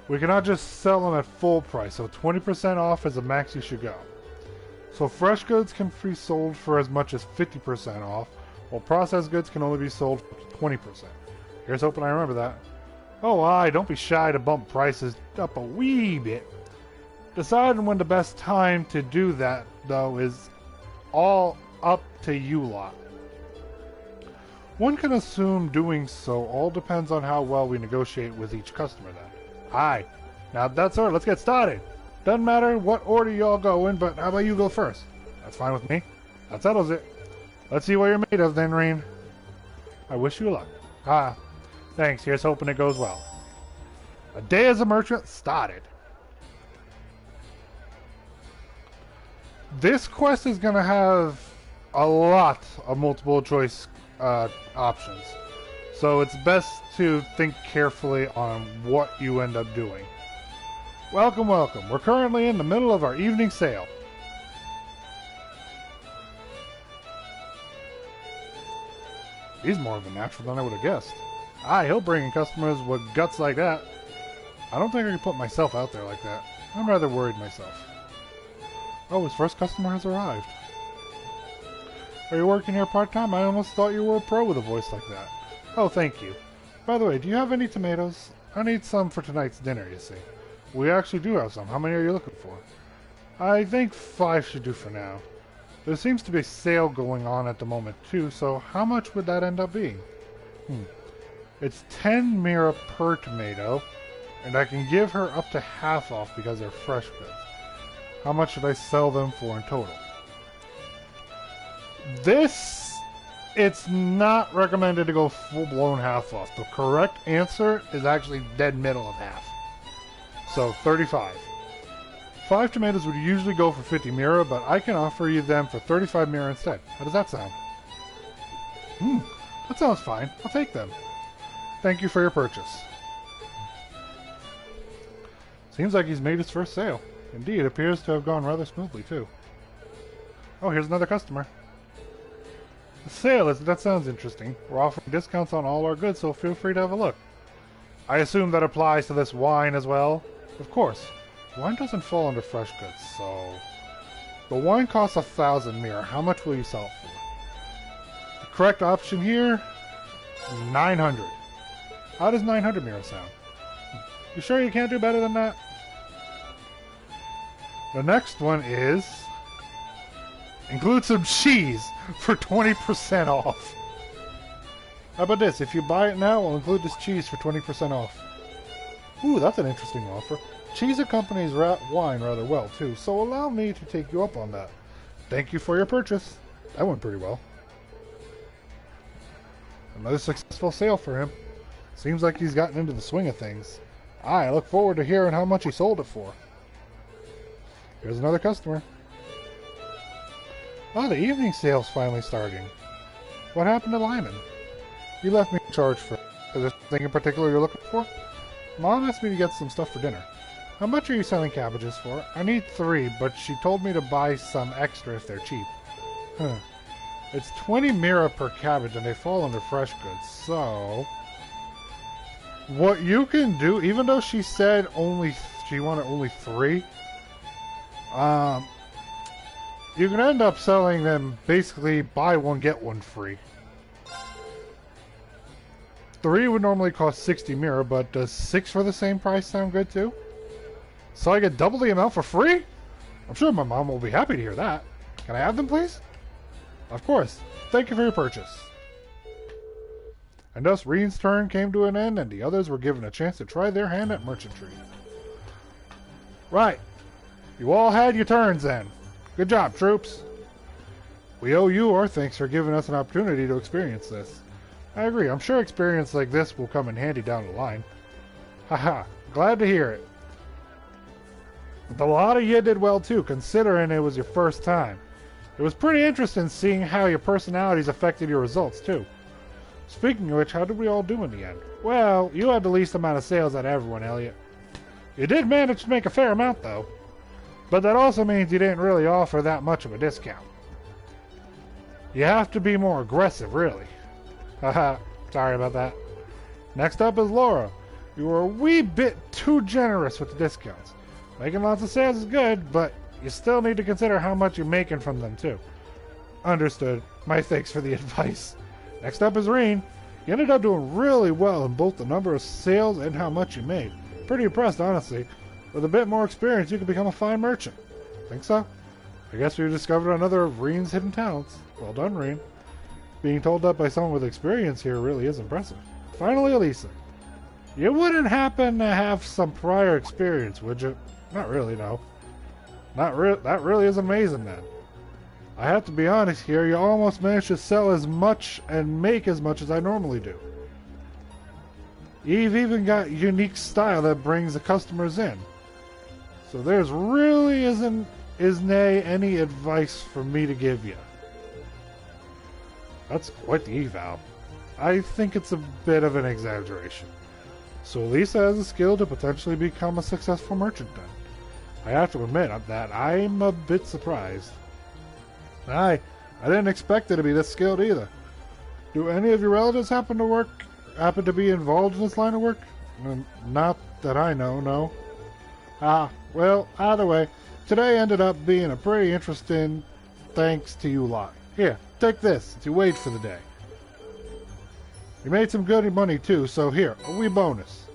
We cannot just sell them at full price, so 20% off is the max you should go. So fresh goods can be sold for as much as 50% off, while processed goods can only be sold for 20%. Here's hoping I remember that. Oh, aye, don't be shy to bump prices up a wee bit. Deciding when the best time to do that, though, is all up to you lot. One can assume doing so all depends on how well we negotiate with each customer then. Aye. Now that's all. Let's get started. Doesn't matter what order y'all go in, but how about you go first? That's fine with me. That settles it. Let's see what you're made of then, Rain. I wish you luck. Ah, thanks. Here's hoping it goes well. A day as a merchant started. This quest is going to have a lot of multiple choice options. So it's best to think carefully on what you end up doing. Welcome, welcome. We're currently in the middle of our evening sale. He's more of a natural than I would have guessed. Aye, he'll bring in customers with guts like that. I don't think I can put myself out there like that. I'm rather worried myself. Oh, his first customer has arrived. Are you working here part-time? I almost thought you were a pro with a voice like that. Oh, thank you. By the way, do you have any tomatoes? I need some for tonight's dinner, you see. We actually do have some. How many are you looking for? I think 5 should do for now. There seems to be a sale going on at the moment, too, so how much would that end up being? It's 10 mira per tomato, and I can give her up to half off because they're fresh goods. How much should I sell them for in total? It's not recommended to go full-blown half off. The correct answer is actually dead middle of half. So, 35. 5 tomatoes would usually go for 50 mira, but I can offer you them for 35 mira instead. How does that sound? That sounds fine. I'll take them. Thank you for your purchase. Seems like he's made his first sale. Indeed, it appears to have gone rather smoothly, too. Oh, here's another customer. The sale, that sounds interesting. We're offering discounts on all our goods, so feel free to have a look. I assume that applies to this wine as well? Of course. Wine doesn't fall under fresh goods, so... The wine costs 1,000 mira. How much will you sell it for? The correct option here? 900. How does 900 mira sound? You sure you can't do better than that? The next one is... Include some cheese for 20% off. How about this? If you buy it now, we'll include this cheese for 20% off. Ooh, that's an interesting offer. Cheese accompanies wine rather well, too, so allow me to take you up on that. Thank you for your purchase. That went pretty well. Another successful sale for him. Seems like he's gotten into the swing of things. I look forward to hearing how much he sold it for. Here's another customer. Oh, the evening sale's finally starting. What happened to Lyman? You left me in charge for... Is there something in particular you're looking for? Mom asked me to get some stuff for dinner. How much are you selling cabbages for? I need 3, but she told me to buy some extra if they're cheap. It's 20 mira per cabbage, and they fall under fresh goods, so... What you can do, even though she said she wanted only 3, you can end up selling them basically buy one, get one free. 3 would normally cost 60 mira, but does 6 for the same price sound good too? So I get double the amount for free? I'm sure my mom will be happy to hear that. Can I have them, please? Of course. Thank you for your purchase. And thus Reen's turn came to an end, and the others were given a chance to try their hand at merchantry. Right. You all had your turns then. Good job, troops. We owe you our thanks for giving us an opportunity to experience this. I agree. I'm sure experience like this will come in handy down the line. Haha. Glad to hear it. But a lot of you did well too, considering it was your first time. It was pretty interesting seeing how your personalities affected your results too. Speaking of which, how did we all do in the end? Well, you had the least amount of sales out of everyone, Elliot. You did manage to make a fair amount though. But that also means you didn't really offer that much of a discount. You have to be more aggressive, really. Haha, sorry about that. Next up is Laura. You were a wee bit too generous with the discounts. Making lots of sales is good, but you still need to consider how much you're making from them too. Understood. My thanks for the advice. Next up is Reen. You ended up doing really well in both the number of sales and how much you made. Pretty impressed, honestly. With a bit more experience, you could become a fine merchant. Think so? I guess we discovered another of Reen's hidden talents. Well done, Reen. Being told that by someone with experience here really is impressive. Finally, Elisa. You wouldn't happen to have some prior experience, would you? Not really, no. That really is amazing, then. I have to be honest here, you almost managed to sell as much and make as much as I normally do. You've even got a unique style that brings the customers in. So there's really isn't any advice for me to give you. That's quite the eval. I think it's a bit of an exaggeration. So Lisa has the skill to potentially become a successful merchant then. I have to admit that I'm a bit surprised. I didn't expect her to be this skilled either. Do any of your relatives happen to be involved in this line of work? Not that I know, no. Well, either way, today ended up being a pretty interesting thanks to you lot. Here, take this, since you waited for the day. You made some good money too, so here, a wee bonus.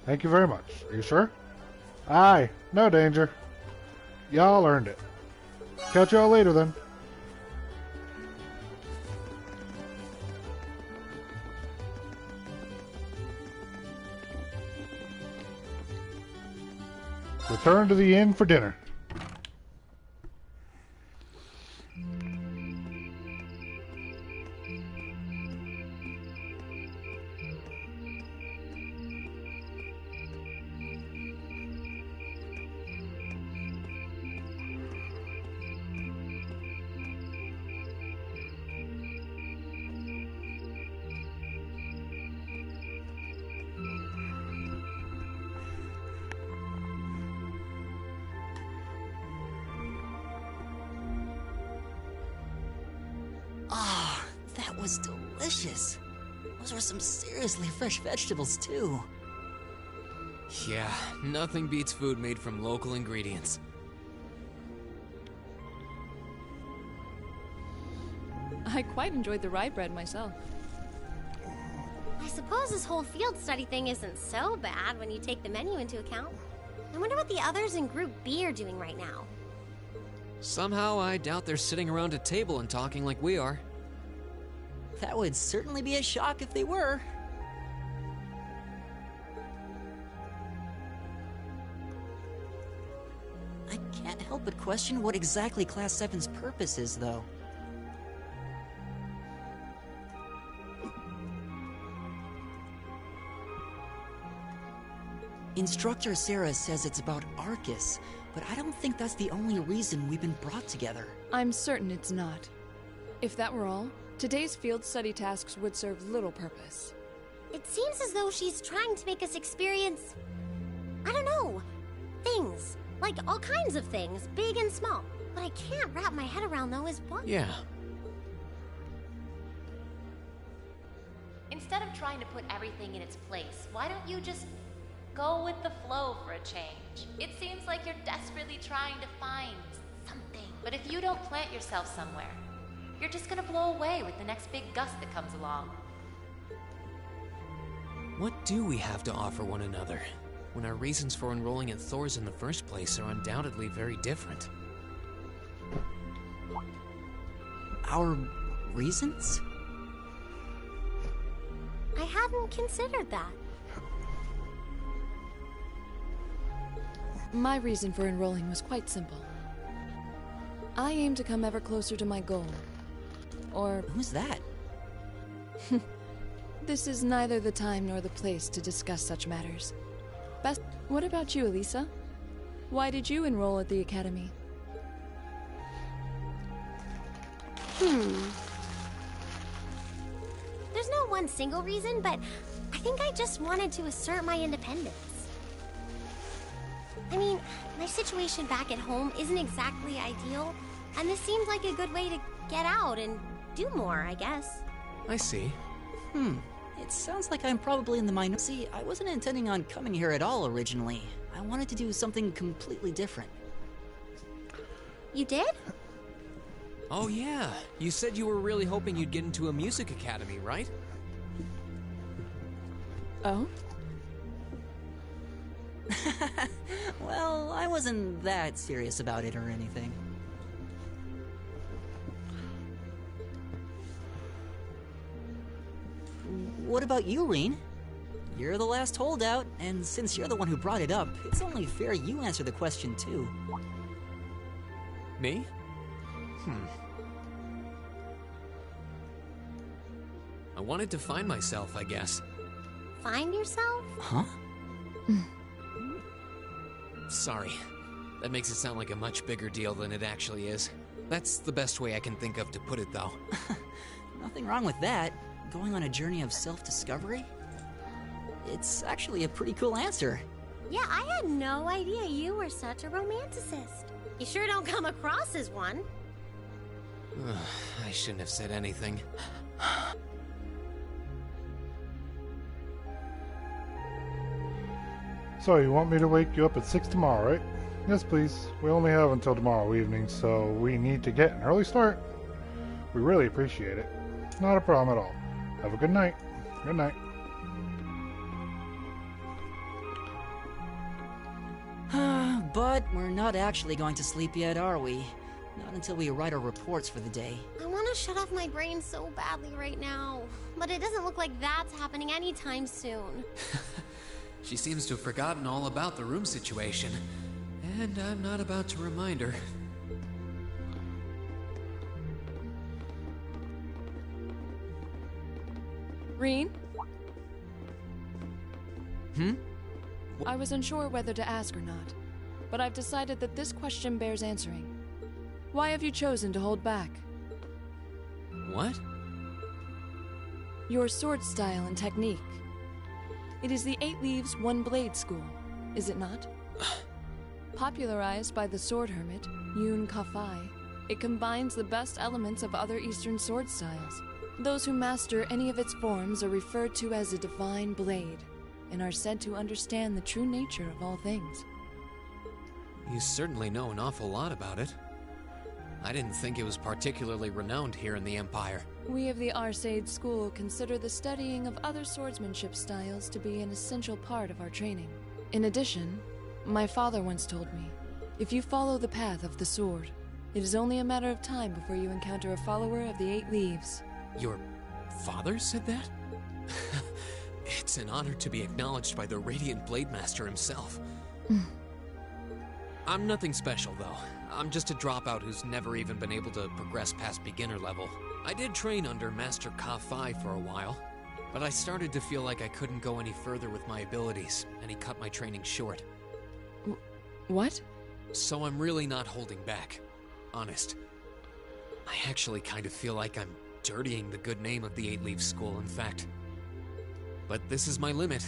Thank you very much. Are you sure? Aye, no danger. Y'all earned it. Catch y'all later then. Return to the inn for dinner. That was delicious. Those were some seriously fresh vegetables, too. Yeah, nothing beats food made from local ingredients. I quite enjoyed the rye bread myself. I suppose this whole field study thing isn't so bad when you take the menu into account. I wonder what the others in Group B are doing right now. Somehow, I doubt they're sitting around a table and talking like we are. That would certainly be a shock if they were. I can't help but question what exactly Class 7's purpose is, though. Instructor Sarah says it's about Arcus, but I don't think that's the only reason we've been brought together. I'm certain it's not. If that were all, today's field study tasks would serve little purpose. It seems as though she's trying to make us experience, I don't know, things. Like all kinds of things, big and small. What I can't wrap my head around, though, is what... Yeah. Instead of trying to put everything in its place, why don't you just go with the flow for a change? It seems like you're desperately trying to find something. But if you don't plant yourself somewhere, you're just gonna blow away with the next big gust that comes along. What do we have to offer one another, when our reasons for enrolling in Thors in the first place are undoubtedly very different? Our reasons? I hadn't considered that. My reason for enrolling was quite simple. I aim to come ever closer to my goal. Or... Who's that? This is neither the time nor the place to discuss such matters. Best, what about you, Elisa? Why did you enroll at the academy? There's no one single reason, but I think I just wanted to assert my independence. I mean, my situation back at home isn't exactly ideal, and this seems like a good way to get out and do more, I guess. I see. It sounds like I'm probably in the minority. See, I wasn't intending on coming here at all originally. I wanted to do something completely different. You did? Oh yeah, you said you were really hoping you'd get into a music academy, right? Oh? Well, I wasn't that serious about it or anything. What about you, Reen? You're the last holdout, and since you're the one who brought it up, it's only fair you answer the question too. Me? I wanted to find myself, I guess. Find yourself? Huh? Sorry. That makes it sound like a much bigger deal than it actually is. That's the best way I can think of to put it, though. Nothing wrong with that. Going on a journey of self-discovery? It's actually a pretty cool answer. Yeah, I had no idea you were such a romanticist. You sure don't come across as one. I shouldn't have said anything. So, you want me to wake you up at 6 tomorrow, right? Yes, please. We only have until tomorrow evening, so we need to get an early start. We really appreciate it. Not a problem at all. Have a good night. Good night. But we're not actually going to sleep yet, are we? Not until we write our reports for the day. I want to shut off my brain so badly right now, but it doesn't look like that's happening anytime soon. She seems to have forgotten all about the room situation. And I'm not about to remind her. Reen? I was unsure whether to ask or not, but I've decided that this question bears answering. Why have you chosen to hold back? What? Your sword style and technique. It is the 8 Leaves, 1 Blade school, is it not? Popularized by the sword hermit, Yun Ka-Fai, it combines the best elements of other Eastern sword styles. Those who master any of its forms are referred to as a divine blade, and are said to understand the true nature of all things. You certainly know an awful lot about it. I didn't think it was particularly renowned here in the Empire. We of the Arseid School consider the studying of other swordsmanship styles to be an essential part of our training. In addition, my father once told me, if you follow the path of the sword, it is only a matter of time before you encounter a follower of the 8 Leaves. Your father said that? It's an honor to be acknowledged by the Radiant Blade Master himself. I'm nothing special, though. I'm just a dropout who's never even been able to progress past beginner level. I did train under Master Ka-Fai for a while, but I started to feel like I couldn't go any further with my abilities, and he cut my training short. What? So I'm really not holding back. Honest. I actually kind of feel like I'm dirtying the good name of the 8 Leaves School, in fact. But this is my limit.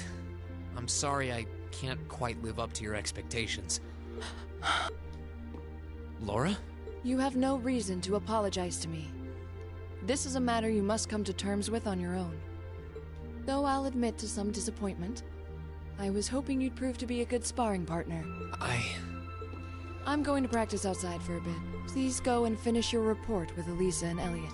I'm sorry I can't quite live up to your expectations. Laura? You have no reason to apologize to me. This is a matter you must come to terms with on your own. Though I'll admit to some disappointment, I was hoping you'd prove to be a good sparring partner. I'm going to practice outside for a bit. Please go and finish your report with Elisa and Elliot.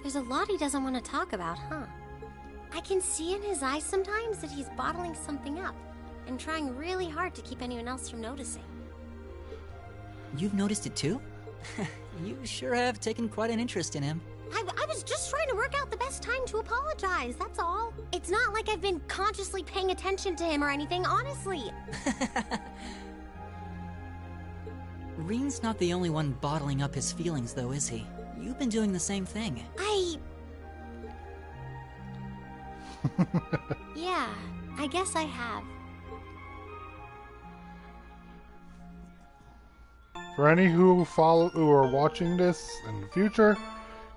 There's a lot he doesn't want to talk about, huh? I can see in his eyes sometimes that he's bottling something up and trying really hard to keep anyone else from noticing. You've noticed it too? You sure have taken quite an interest in him. I was just trying to work out the best time to apologize, that's all. It's not like I've been consciously paying attention to him or anything, honestly. Reen's not the only one bottling up his feelings, though, is he? You've been doing the same thing. Yeah, I guess I have. For any who are watching this in the future,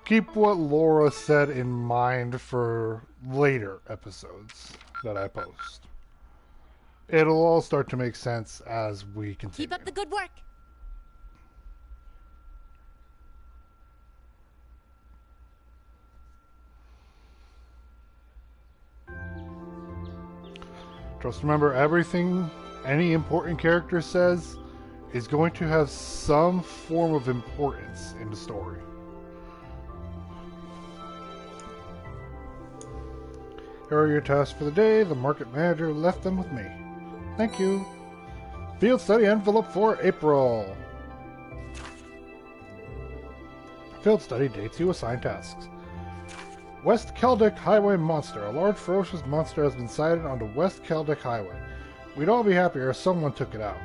keep what Laura said in mind for later episodes that I post. It'll all start to make sense as we continue. Keep up the good work. Just remember, everything any important character says is going to have some form of importance in the story. Here are your tasks for the day. The market manager left them with me. Thank you. Field study envelope for April. Field study dates you assigned tasks. West Keldic Highway Monster. A large ferocious monster has been sighted on the West Keldic Highway. We'd all be happier if someone took it out.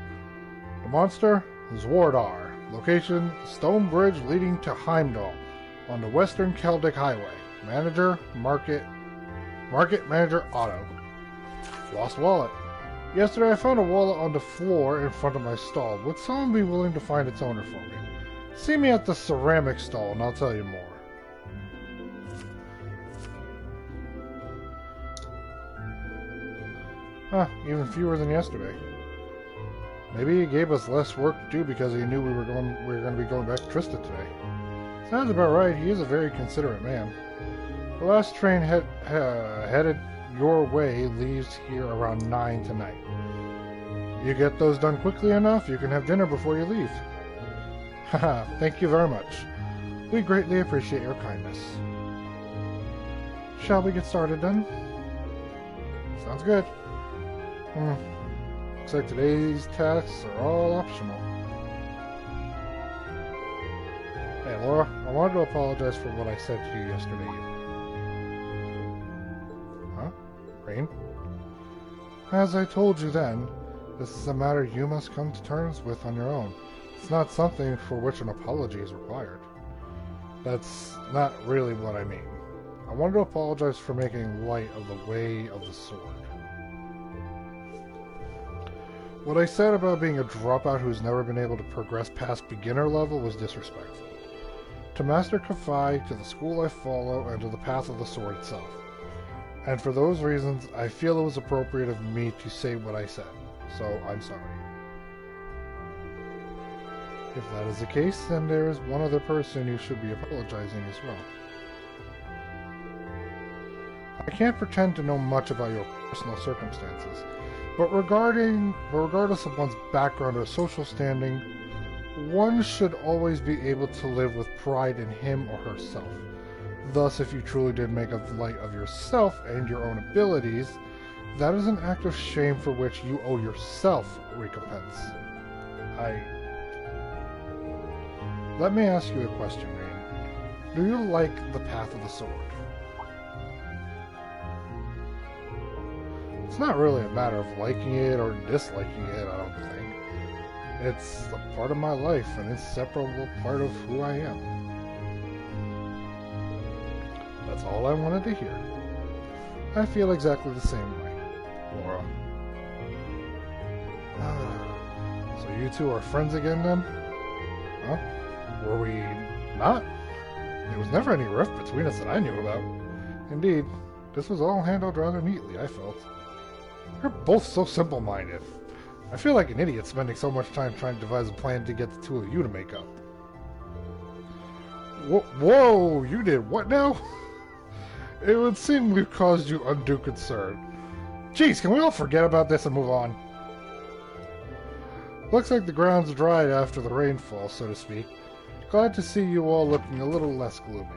The monster, Zwardar. Location, stone bridge leading to Heimdall on the Western Keldic Highway. Manager, Market Manager Otto. Lost wallet. Yesterday I found a wallet on the floor in front of my stall. Would someone be willing to find its owner for me? See me at the ceramic stall and I'll tell you more. Huh, even fewer than yesterday. Maybe he gave us less work to do because he knew we were going to be going back to Trista today. Sounds about right. He is a very considerate man. The last train headed your way leaves here around 9 tonight. You get those done quickly enough, you can have dinner before you leave. Haha, thank you very much. We greatly appreciate your kindness. Shall we get started then? Sounds good. Looks like today's tasks are all optional. Hey Laura, I wanted to apologize for what I said to you yesterday. Huh? Reen? As I told you then, this is a matter you must come to terms with on your own. It's not something for which an apology is required. That's not really what I mean. I wanted to apologize for making light of the way of the sword. What I said about being a dropout who's never been able to progress past beginner level was disrespectful. To Master Kafai, to the school I follow, and to the path of the sword itself. And for those reasons, I feel it was appropriate of me to say what I said. So, I'm sorry. If that is the case, then there is one other person who should be apologizing as well. I can't pretend to know much about your personal circumstances, but regardless of one's background or social standing, one should always be able to live with pride in him or herself. Thus, if you truly did make a light of yourself and your own abilities, that is an act of shame for which you owe yourself recompense. Let me ask you a question, Reen. Do you like the path of the sword? It's not really a matter of liking it or disliking it, I don't think. It's a part of my life, an inseparable part of who I am. That's all I wanted to hear. I feel exactly the same way, Laura. So you two are friends again then? Huh? Were we not? There was never any rift between us that I knew about. Indeed, this was all handled rather neatly, I felt. You're both so simple-minded. I feel like an idiot spending so much time trying to devise a plan to get the two of you to make up. Whoa, you did what now? It would seem we've caused you undue concern. Jeez, can we all forget about this and move on? Looks like the ground's dried after the rainfall, so to speak. Glad to see you all looking a little less gloomy.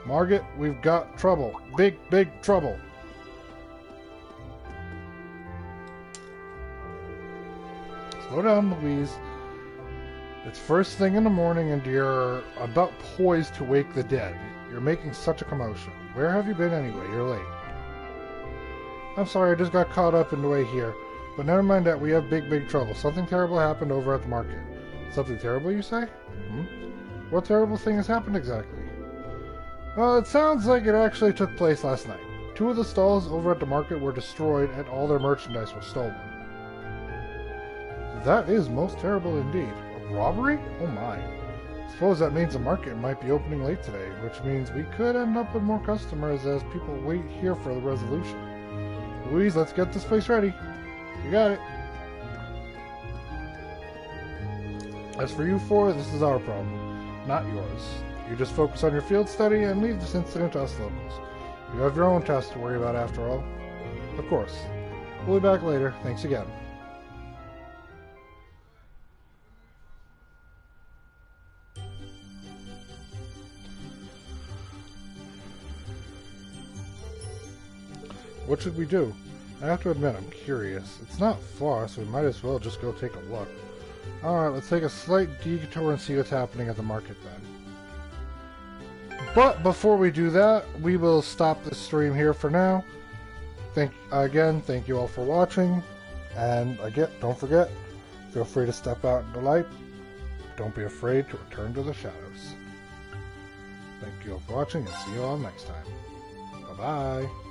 Margit, we've got trouble. Big, big trouble. Slow down, Louise. It's first thing in the morning and you're about poised to wake the dead. You're making such a commotion. Where have you been anyway? You're late. I'm sorry, I just got caught up in the way here. But never mind that, we have big trouble. Something terrible happened over at the market. Something terrible, you say? What terrible thing has happened exactly? Well, it sounds like it actually took place last night. 2 of the stalls over at the market were destroyed and all their merchandise was stolen. That is most terrible indeed. A robbery? Oh my. Suppose that means the market might be opening late today, which means we could end up with more customers as people wait here for the resolution. Louise, let's get this place ready. You got it. As for you 4, this is our problem, not yours. You just focus on your field study and leave this incident to us locals. You have your own tasks to worry about after all. Of course. We'll be back later. Thanks again. What should we do? I have to admit, I'm curious. It's not far, so we might as well just go take a look. Alright, let's take a slight detour and see what's happening at the market then. But before we do that, we will stop the stream here for now. Thank you all for watching. And again, don't forget, feel free to step out in the light. Don't be afraid to return to the shadows. Thank you all for watching and see you all next time. Bye-bye.